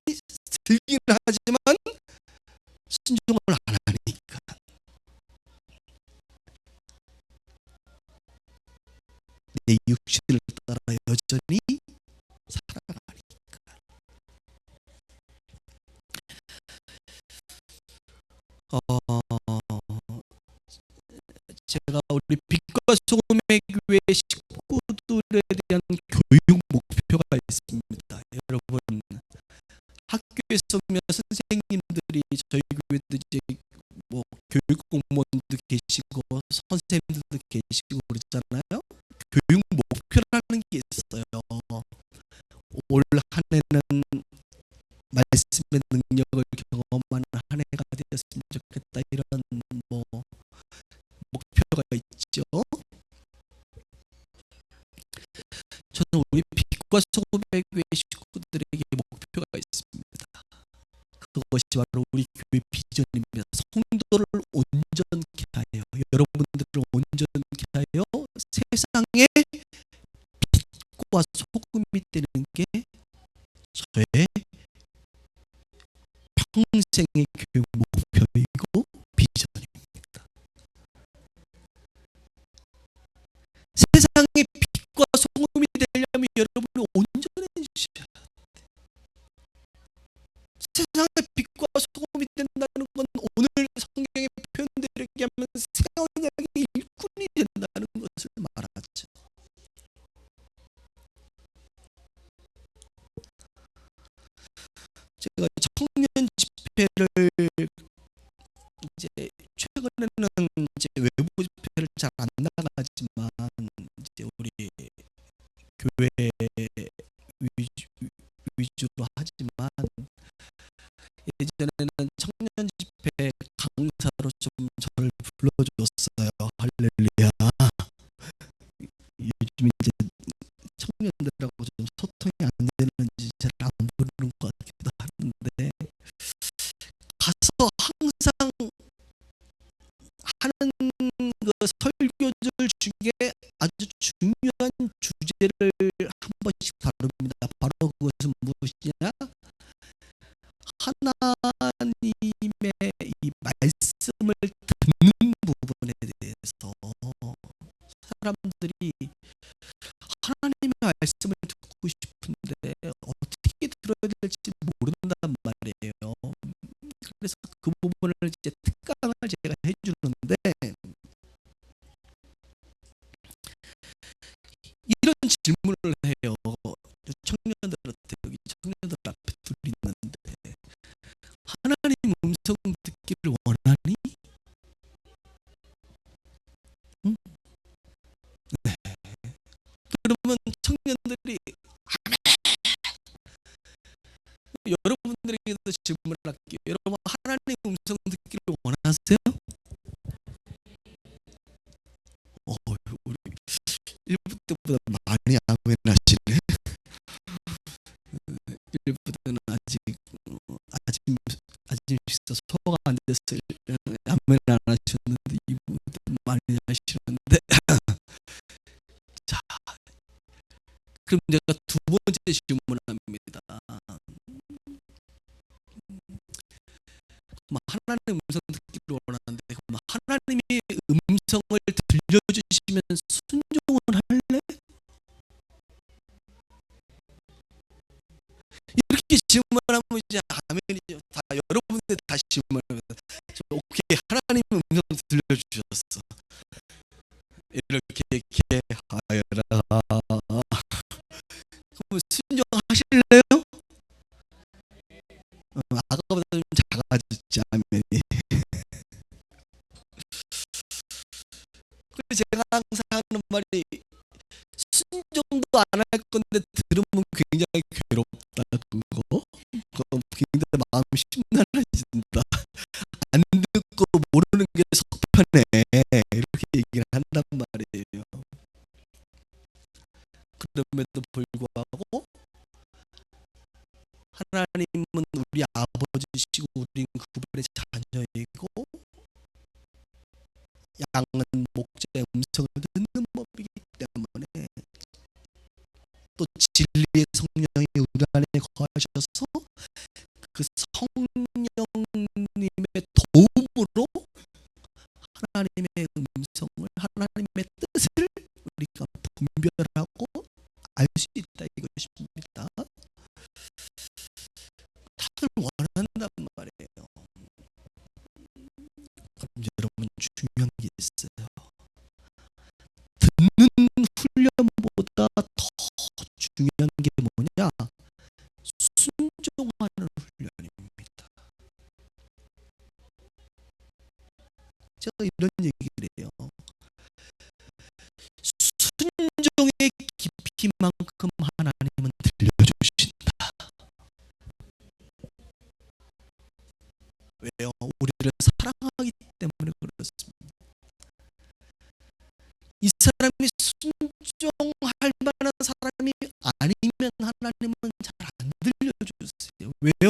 들긴 하지만 순종을 안 하니까 내 육신을 따라 여전히 살아가니까. 제가 우리 빛과 소금의 교회 식구들에 대한 교육 목표가 있습니다. 여러분, 학교에서 보면 선생님들이 저희 교회도 이제 뭐 교육 공무원도 계시고 선생님들도 계시고 그러잖아요. 교육 목표라는 게 안에는 말씀의 능력을 경험하는 한 해가 되었으면 좋겠다, 이런 뭐 목표가 있죠. 저는 우리 빛과 소금의 교회 식구들에게 목표가 있습니다. 그것이 바로 우리 교회 비전입니다. 성도를 온전케 하여, 여러분들을 온전케 하여 세상에 빛과 소금이 되는 게 저의 평생의 교육 목표이고 비전입니다. 세상에 빛과 소금이 되려면 여러분이 온전해지셔야 돼요. 세상에 빛과 소금이 된다는 건 오늘 성경의 표현대로 얘기하면 새 언약의 일꾼이 된다는 것을 말하죠. 제가 청년 집회를 이제 최근에는 이제 외부 집회를 잘 안 나가지만 이제 우리 교회 위주로 하지만, 예전에는 청년 집회 강사로 좀 저를 불러줬어요. 할렐루야. 요즘 이제 청년들하고 좀 소통이 안 되는지 잘 안 부르는 것 같기도 하는데, 가서 항상 하는 그 설교들 중에 아주 중요한 주제를 한 번씩 다룹니다. 바로 그것은 무엇이냐? 하나님의 이 말씀을 듣는 부분에 대해서 사람들이 하나님의 말씀을 듣고 싶은데 어떻게 들어야 될지 모른단 말이에요. 그래서 그 부분을 이제 특강을 제가 해주는데, 이런 질문을 해요. 청년들한테, 여기 청년들 앞에 둘이 있는데 하나님 음성 듣기를 원하니? 응? 네. 그러면 청년들이 여러분들에게도 질문을 할게요. 여러분, 하나님 음성 듣기를 원하세요? 우리 1부 때보다 많이 아멘 하시네. 1부 때는 아직 소화가 안 됐어요. 아멘 안 하셨는데 2부 때는 많이 하시는데 자, 그럼 제가 두 번째 질문합니다. 하나님 음성 듣기를 원하는데, 그럼 하나님의 음성을 들려주시면 순종을 할래? 이렇게 질문하면 이제 아멘이죠. 다 여러분들 다시 질문합니다. 오케이, 하나님의 음성 들려주셨어. 이렇게 하여라. 그럼 순종하실래요? 아까보다 좀 작아졌지, 아멘이. 그래서 제가 항상 하는 말이, 순종도 안 할 건데 들으면 굉장히 괴롭다. 그거 굉장히 마음이 심란해진다. 안 듣고 모르는 게 속편해. 이렇게 얘기를 한단 말이에요. 그럼에도 불구하고 하나님은 우리 아버지시고 우리는 그분의 자녀이고, 양은 목자의 음성을 듣는 법이기 때문에, 또 진리의 성령이 우리 안에 거하셔서 그 성령님의 도움으로 하나님의 음성을, 하나님의 뜻을 우리가 분별하고 알 수 있다, 이것입니다. 다들 원한단 말이에요. 그럼 여러분, 중요한 게 있어요. 듣는 훈련보다 더 중요한 게 뭐냐? 순종하는 훈련입니다. 제가 이런 얘기를 해요. 순종의 깊이만큼 하나님은 들려주신다. 왜요? 우리를 사랑하기 때문에 그렇습니다. 이 사람이 순종할 만한 사람이 아니면 하나님은 잘 안 들려주세요. 왜요?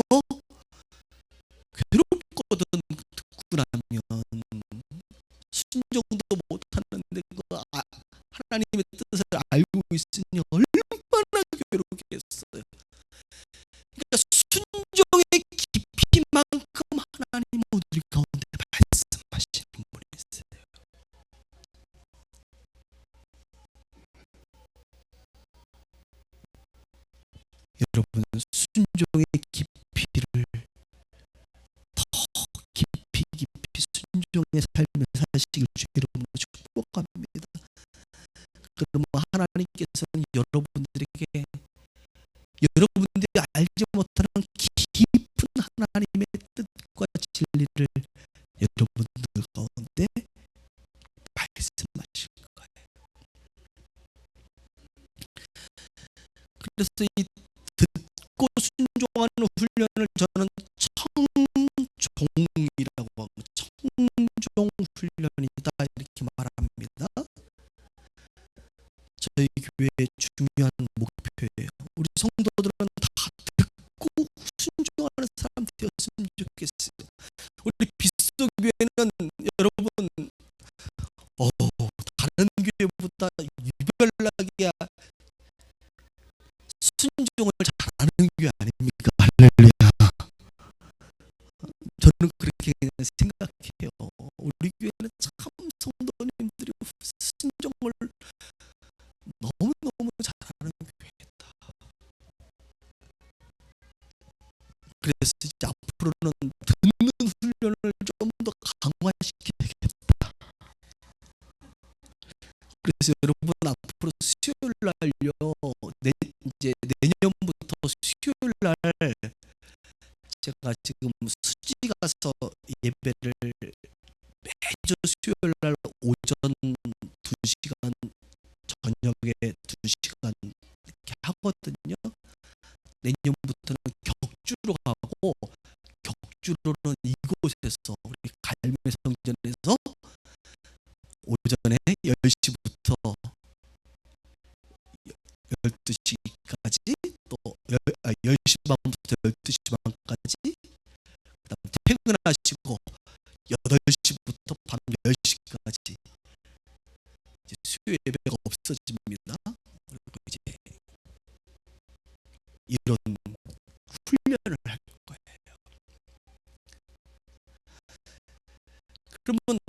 괴롭거든. 듣고 나면 순종도 못하는데 하나님의 뜻을 알고 있으니 얼마나 괴롭겠어요. 그러니까 순종의 깊이만큼 하나님은 우리 가운데 말씀하시는 분이세요. 여러분, 순종의 깊이를 더 깊이 순종의 삶을 사시길 주 이름으로 축복합니다. 그러면 하나님께서는 여러분들에게 여러분들이 알지 못하는 깊은 하나님의 뜻과 진리를 여러분들 가운데 말씀하실 거예요. 그래서 이 듣고 순종하는 훈련을 저는 청종이라고 하고 청종 훈련이다 이렇게 말합니다. 저희 교회의 중요한 목표예요. 우리 성도들은 다 듣고 순종하는 사람 되었으면 좋겠어요. 우리 빗소 교회는 여러분 다른 교회보다 유별나게 순종을 잘하는 교회 아닙니까? 할렐루야. 저는 그렇게 생각해요. 우리 교회는 참 성도님들이 순종을 너무너무 잘하는 교회다. 그래서 이제 앞으로는 듣는 훈련을 좀 더 강화시켜야겠다. 그래서 여러분 앞으로 수요일 날요, 이제 내년부터 수요일 날 제가 지금 수지 가서 예배를 매주 수요일 날 오전 2시간, 저녁에 2시간 이렇게 하거든요. 내년부터는 격주로 가고, 격주로는 이곳에서 우리 갈매성전에서 오전에 10시부터 12시까지, 또 10시 반부터 12시 반까지, 그 다음 퇴근하시고 8시부터 밤 10시까지 이제 수요 예배가 없어집니다. 그리고 이제 이런 훈련을 할 거예요. 그러면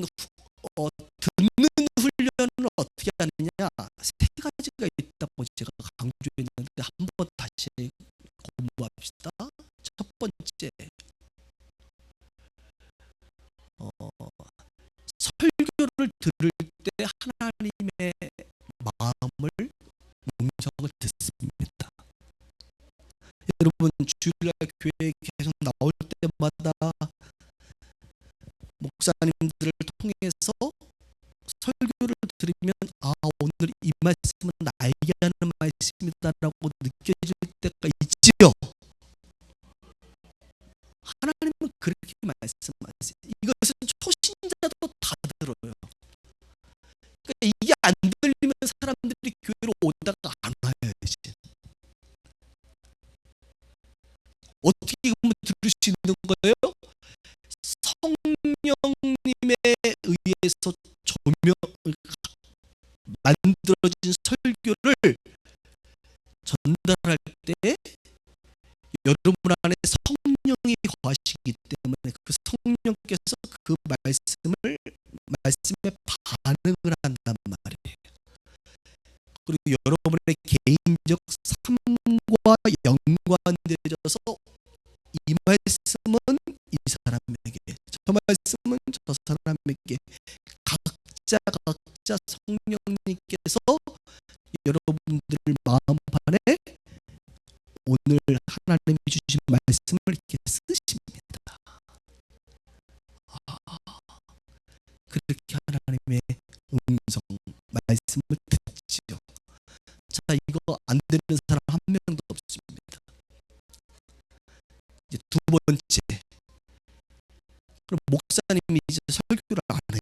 듣는 훈련은 어떻게 하느냐? 3가지가 있다고 제가 강조했는데 한번 다시 공부합시다. 첫 번째, 설교를 들을 때 하나님의 마음을, 음성을 듣습니다. 여러분 주일날 교회에 계속 나올 때마다 목사님들을 통해서 설교를 들으면 오늘 이 말씀은 나에게 하는 말씀이다라고 느껴질 때가 있지요. 하나님은 그렇게 말씀하세요. 이것은 초신자도 다 들어요. 그러니까 이게 안 들리면 사람들이 교회로 오다가 안 와요. 이제 어떻게 그러면 들을 수 있는 거예요? 성령님에 의해서 조명 만들어진 설교를 전달할 때 여러분 안에 성령이 거하시기 때문에 그 성령께서 그 말씀에 반응을 한단 말이에요. 그리고 여러분의 개인적 삶과 연관되어서 이 말씀은 이 사람에게, 저 말씀은 저 사람에게 각자 성령님께서 여러분들 마음판에 오늘 하나님이 주신 말씀을 이렇게 쓰십니다. 그렇게 하나님의 음성, 말씀을 듣지요. 자, 이거 안 되는 사람 한 명도 없습니다. 이제 두 번째, 사람이 이제 설교를 안 해.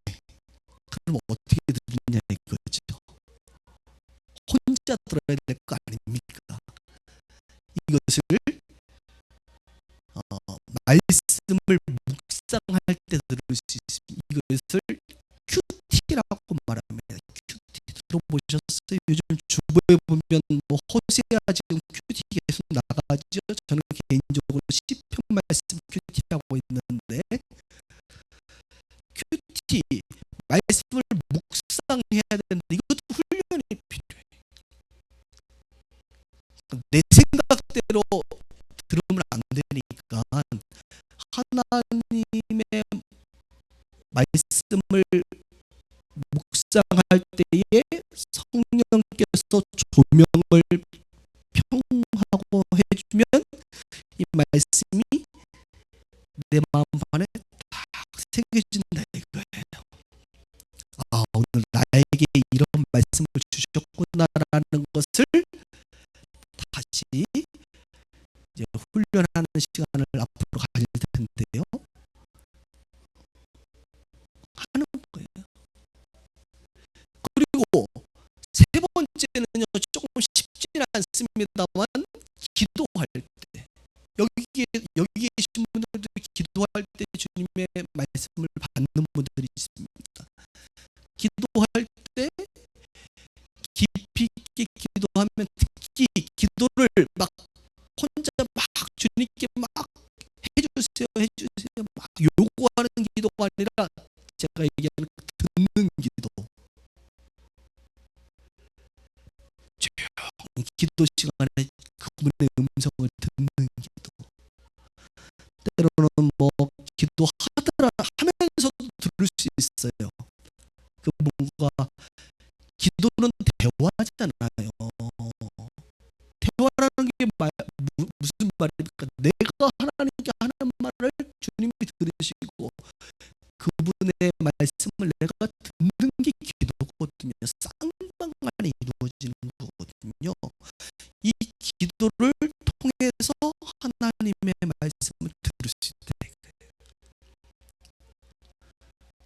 그럼 어떻게 들으냐 이거죠. 혼자 들어야 될 거 아닙니까? 이것을 말씀을 묵상할 때 들을 수 있습니다. 이것을 큐티라고 말합니다. 큐티 들어보셨어요? 요즘 주부에 보면 뭐 호세아 지금 큐티 계속 나가죠. 저는 개인적으로 시편 말씀 큐티라고 있는데, 큐티 말씀을 묵상해야 되는데 이것도 훈련이 필요해. 내 생각대로 들으면 안 되니까 하나님의 말씀을 묵상할 때에 성령께서 조명을 평하고 해주면 이 말씀이 내 마음 안에 딱 새겨진다 이거예요. 오늘 나에게 이런 말씀을 주셨구나라는 것을 다시 이제 훈련하는 시간을 앞으로 가질 텐데요. 하는 거예요. 그리고 세 번째는요, 조금 쉽지는 않습니다만, 기도할 때, 여기 계신 분들도 기도할 때 주님의 말씀을 받는 분들이 있습니다. 기도할 때 깊이 있게 기도하면, 특히 기도를 막 혼자 막 주님께 막 해주세요 막 요구하는 기도가 아니라 제가 얘기하는 듣는 기도, 조용히 기도 시간에 그분의 음성을 듣는 기도. 때로는 뭐 하면서도 들을 수 있어요. 그 뭔가 기도는 대화잖아요. 대화라는 게 무슨 말입니까? 내가 하나님께 하는 말을 주님이 들으시고 그분의 말씀을 내가 듣는 게 기도거든요. 쌍방간에 이루어지는 거거든요. 이 기도를 통해서 하나님의 말씀을 들을 수 있다.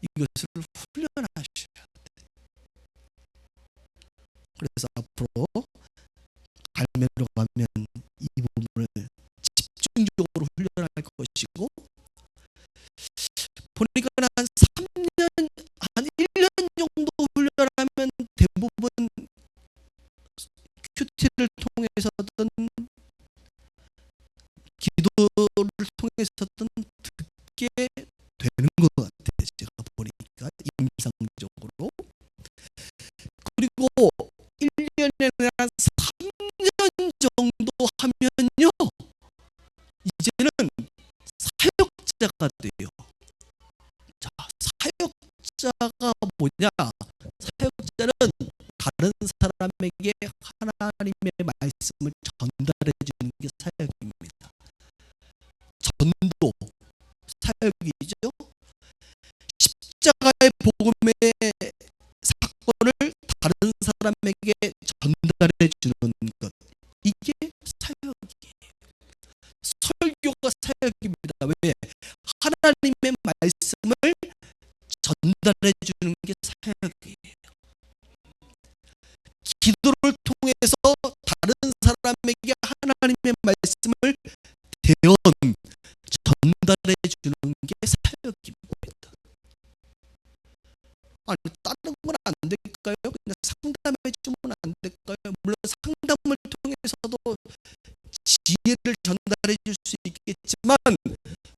이것을 훈련하셔야 돼. 그래서 앞으로 갈매로 가면 이 부분을 집중적으로 훈련할 것이고, 보니까 한 3년, 한 1년 정도 훈련하면 대부분 큐티를 통해서든 기도를 통해서든 듣게 되는 것 같아요. 제가 보니까 임상적으로. 그리고 1년에 한 3년 정도 하면요, 이제는 사역자가 돼요. 자, 사역자가 뭐냐? 사역자는 다른 사람에게 하나님의 말씀을 전달해 주는 게 사역입니다. 전도 사역이죠. 십자가의 복음의 사건을 다른 사람에게 전달해 주는 것, 이게 사역이에요. 설교가 사역입니다. 왜? 하나님의 말씀을 전달해 주는 게 사역이에요. 기도를 통해서 다른 사람에게 하나님의 말씀을 대언 전달해 주는 게 사역입니다. 아니, 다른 건 안 될까요? 그냥 상담해 주면 안 될까요? 물론 상담을 통해서도 지혜를 전달해 줄 수 있겠지만,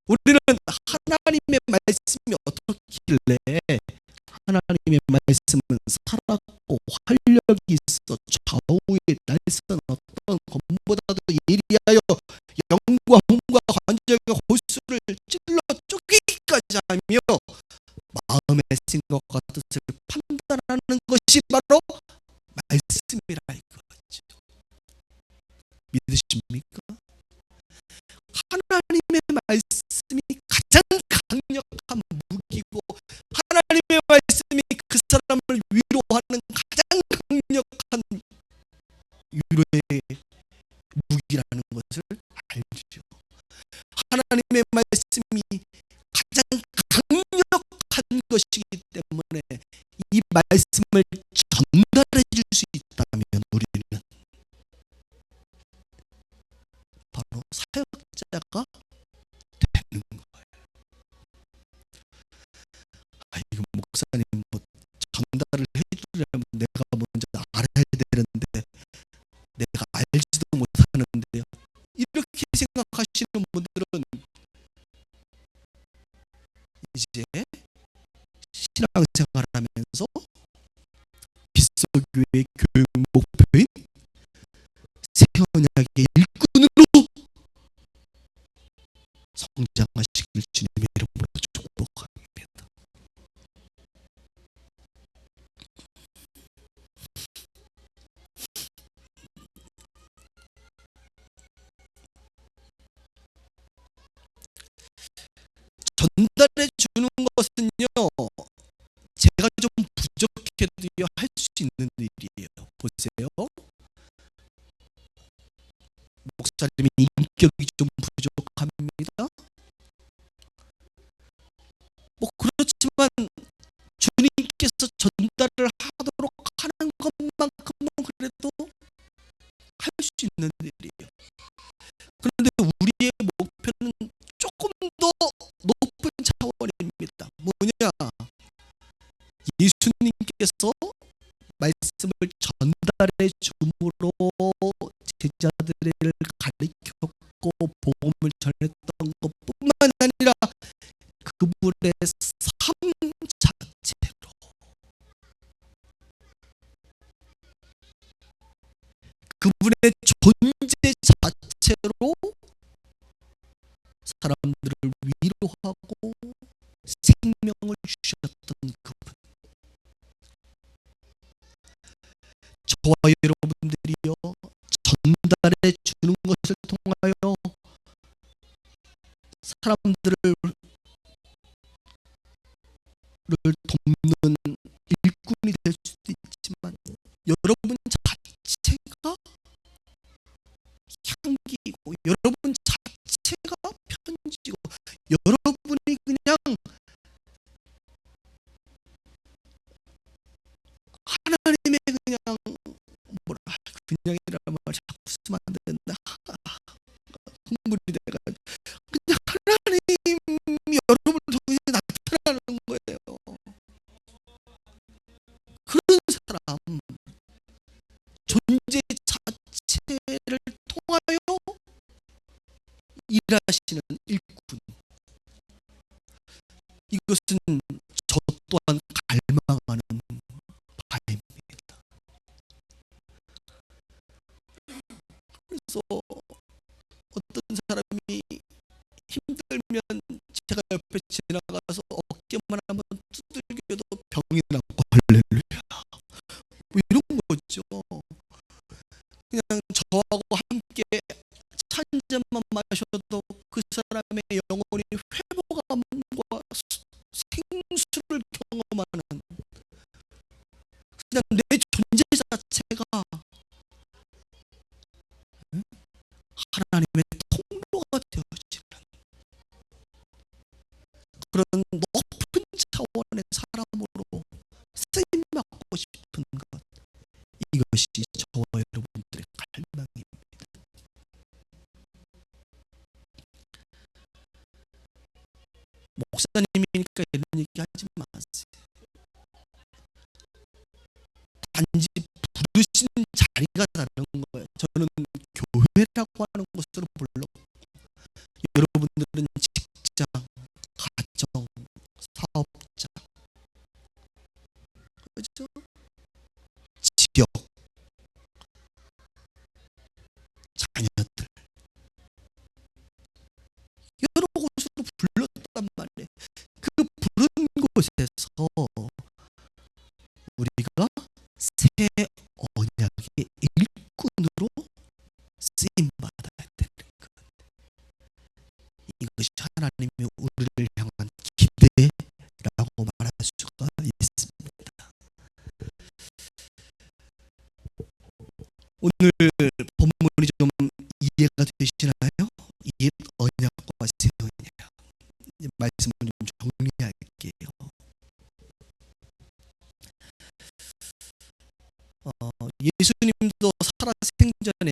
우리는 하나님의 말씀이 어떻길래, 하나님의 말씀은 살았고 활력이 있어 좌우의 날선 어떤 검보다도 예리하여 영과 혼과 관절과 골수를 찔러 쪼개기까지 하며 마음의 생각과 뜻을 판단하는 것이 바로 말씀이라 이거죠. 믿으십니까? 하나님의 말씀이 가장 강력한 무기고, 하나님의 말씀이 그 사람을 위로하는 가장 강력한 위로의 무기라는 것을 알죠. 하나님의 말씀이 가장 강력한 말씀을 전달해 줄 수 있다면 우리는 바로 사역자가 되는 거예요. 이거 목사님 뭐 전달을 해주려면 내가 먼저 알아야 되는데 내가 알지도 못하는데요. 이렇게 생각하시는 분들은 이제 신앙생활하면서 빗소교회 교육 목표인 새 언약의 일꾼으로 성장하시길 주님의 이름으로 축복합니다. 전달해 주는 것은요, 제가 좀 부족해도 할 수 있는 일이에요. 보세요. 목사님의 인격이 좀 부족합니다. 뭐 그렇지만 주님께서 전달을 하도록 하는 것만큼은 그래도 할 수 있는 일이에요. 그런데 우리의 목표는 조금 더 높은 차원입니다. 뭐냐? 예수님께서 말씀을 전달해 줌으로 제자들을 가르쳤고 복음을 전했던 것뿐만 아니라 그분의 삶 자체로, 그분의 존재 자체로 사람들을 위로하고 생명을 주셨던 그분. 저와 여러분들이요, 전달해 주는 것을 통하여 사람들을 돕는 일꾼이 될 수도 있지만 여러분 자체가 향기고 여러분 자체가 편지고 여러분이 그냥 하나님의 그냥 뭐라 그냥이라는 말 자꾸 쓰면 안 되는데 흥분이 돼가지고 그냥 하나님이 여러분을 통해 나타나는 거예요. 그런 사람, 존재 자체를 통하여 일하시는 일꾼, 이것은 저 또한 갈망하는 바입니다. 그래서 어떤 사람이 힘들면 제가 옆에 지나가서 어깨만 한번 두들겨도 병이 낫고 할렐루야, 뭐 이런 거죠. 그냥 저하고 함께 차 한 잔만 마셔도 그 사람의 영혼이 회복감과 생수를 경험하는, 그냥 내 존재 자체가 하나님의 통로가 되어지는 그런 높은 차원의 사람으로 쓰임받고 싶은 것, 이것이 저와 여러분들의 갈망입니다. 목사님이니까 이런 얘기 하지 마세요. 단지 부르시는 자리가 다른 거예요. 저는 교회라고 하는 곳으로 불렀고 여러분들은 직장, 가정, 사업자, 그렇죠? 지역, 자녀들, 여러 곳으로 불렀단 말이에요. 그 부른 곳에서 우리가 새 언약의 일꾼으로 쓰임받아야 되는 것, 이것이 하나님이 우리를 향한 기대라고 말할 수가 있습니다. 오늘 본문이 좀 이해가 되시나요? 옛 언약과 새 언약, 말씀을 좀 정리할게요. 예수님도 살아 생전에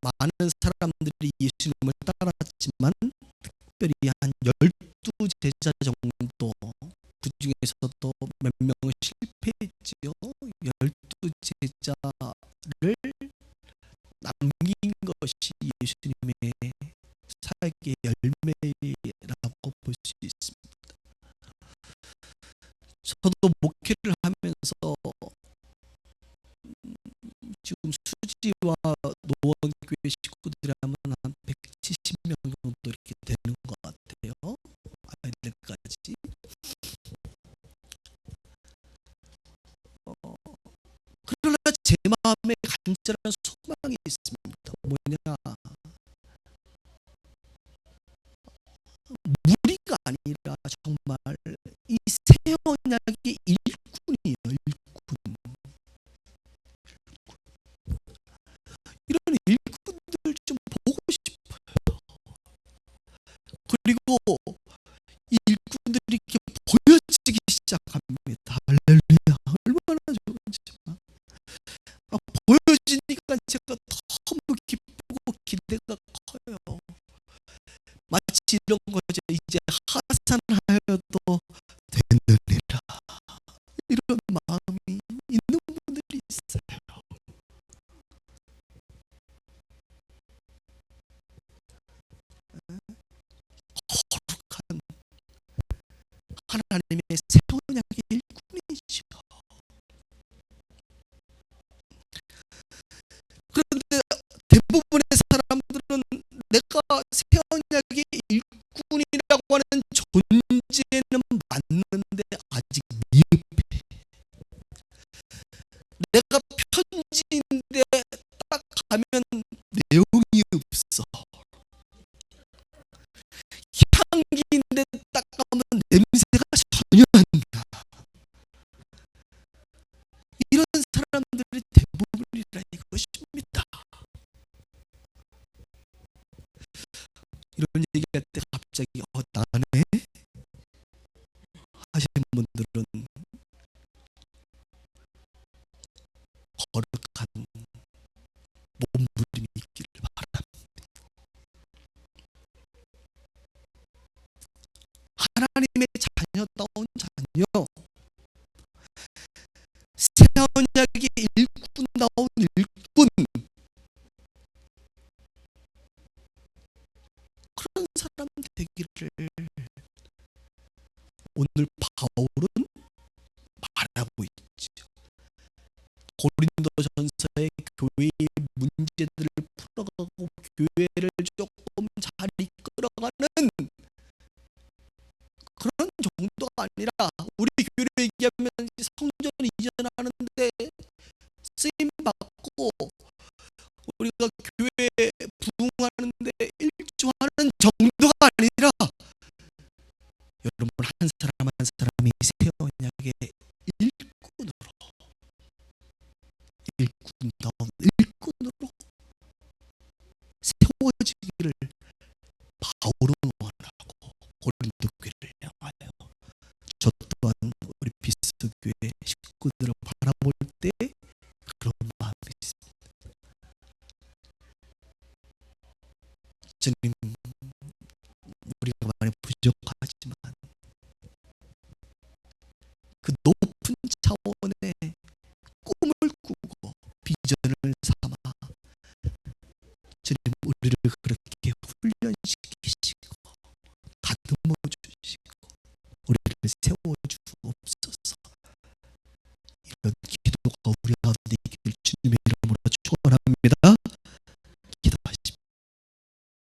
많은 사람들이 예수님을 따랐지만 특별히 한 12 제자 정도, 그 중에서도 몇 명은 실패했지요. 12 제자를 남긴 것이 예수님의 사역의 열매라고 볼 수 있습니다. 저도 목회를 하면서 지금 수지와 노원교회 식구들이 하면 한 170명 정도 이렇게 되는 것 같아요. 아이들까지. 그러나 제 마음에 간절한 소망이 있습니다. 뭐냐? 무리가 아니라 정말 이 새 언약의 일꾼이에요. 일꾼. 이런 일꾼들 좀 보고 싶어요. 그리고 이 일꾼들이 이렇게 보여지기 시작합니다. 할렐루야. 얼마나 좋은지. 보여지니까 제가 너무 기쁘고 기대가 커요. 마치 이런 거죠. 이제 하산하여도 되느니라. 이런 마음이 있는 분들이 있어요. 거룩한 하나님의 새 언약의 일꾼이죠. 그런데 대부분의 사람들은 내가 새 언약의 일꾼이라고 하는 존재는 맞는데 아직 미흡해. 내가 편지인데 딱 가면 내용이 없어. 향기인데 딱 가면 냄새가 전혀 안 나. 이런 사람들이 대부분이라 이것입니다. 이런 얘기할 때 갑자기 나네 하시는 분들은 거룩한 몸부림이 있기를 바랍니다. 하나님의 자녀다운 자녀, 새 언약의 일꾼다운 일꾼, 그런 사람 되기를 오늘 바울은 말하고 있죠. 고린도전서의 교회의 문제들을 풀어가고 교회를 조금 잘 이끌어가는 그런 정도가 아니라, 우리 교회를 얘기하면 성전 이전하는데 쓰임 받고 우리가 교회 부흥하는데 일조하는 정도가 아니라, 여러분 한 사람 한 사람이 새 언약의 일꾼으로, 일꾼다운 일꾼으로 세워지기를 바울은 원하고, 고린도 교회를 향하여 저 또한 우리 비스트 교회 식구들을 바라볼 때 그런 마음이 있습니다. 주님, 우리가 많이 부족하지만 그 높은 차원의 꿈을 꾸고 비전을 삼아 주님 우리를 그렇게 훈련시키시고 다듬어 주시고 우리를 세워주옵소서. 이런 기도가 우리 가운데 있기를 주님의 이름으로 축원합니다.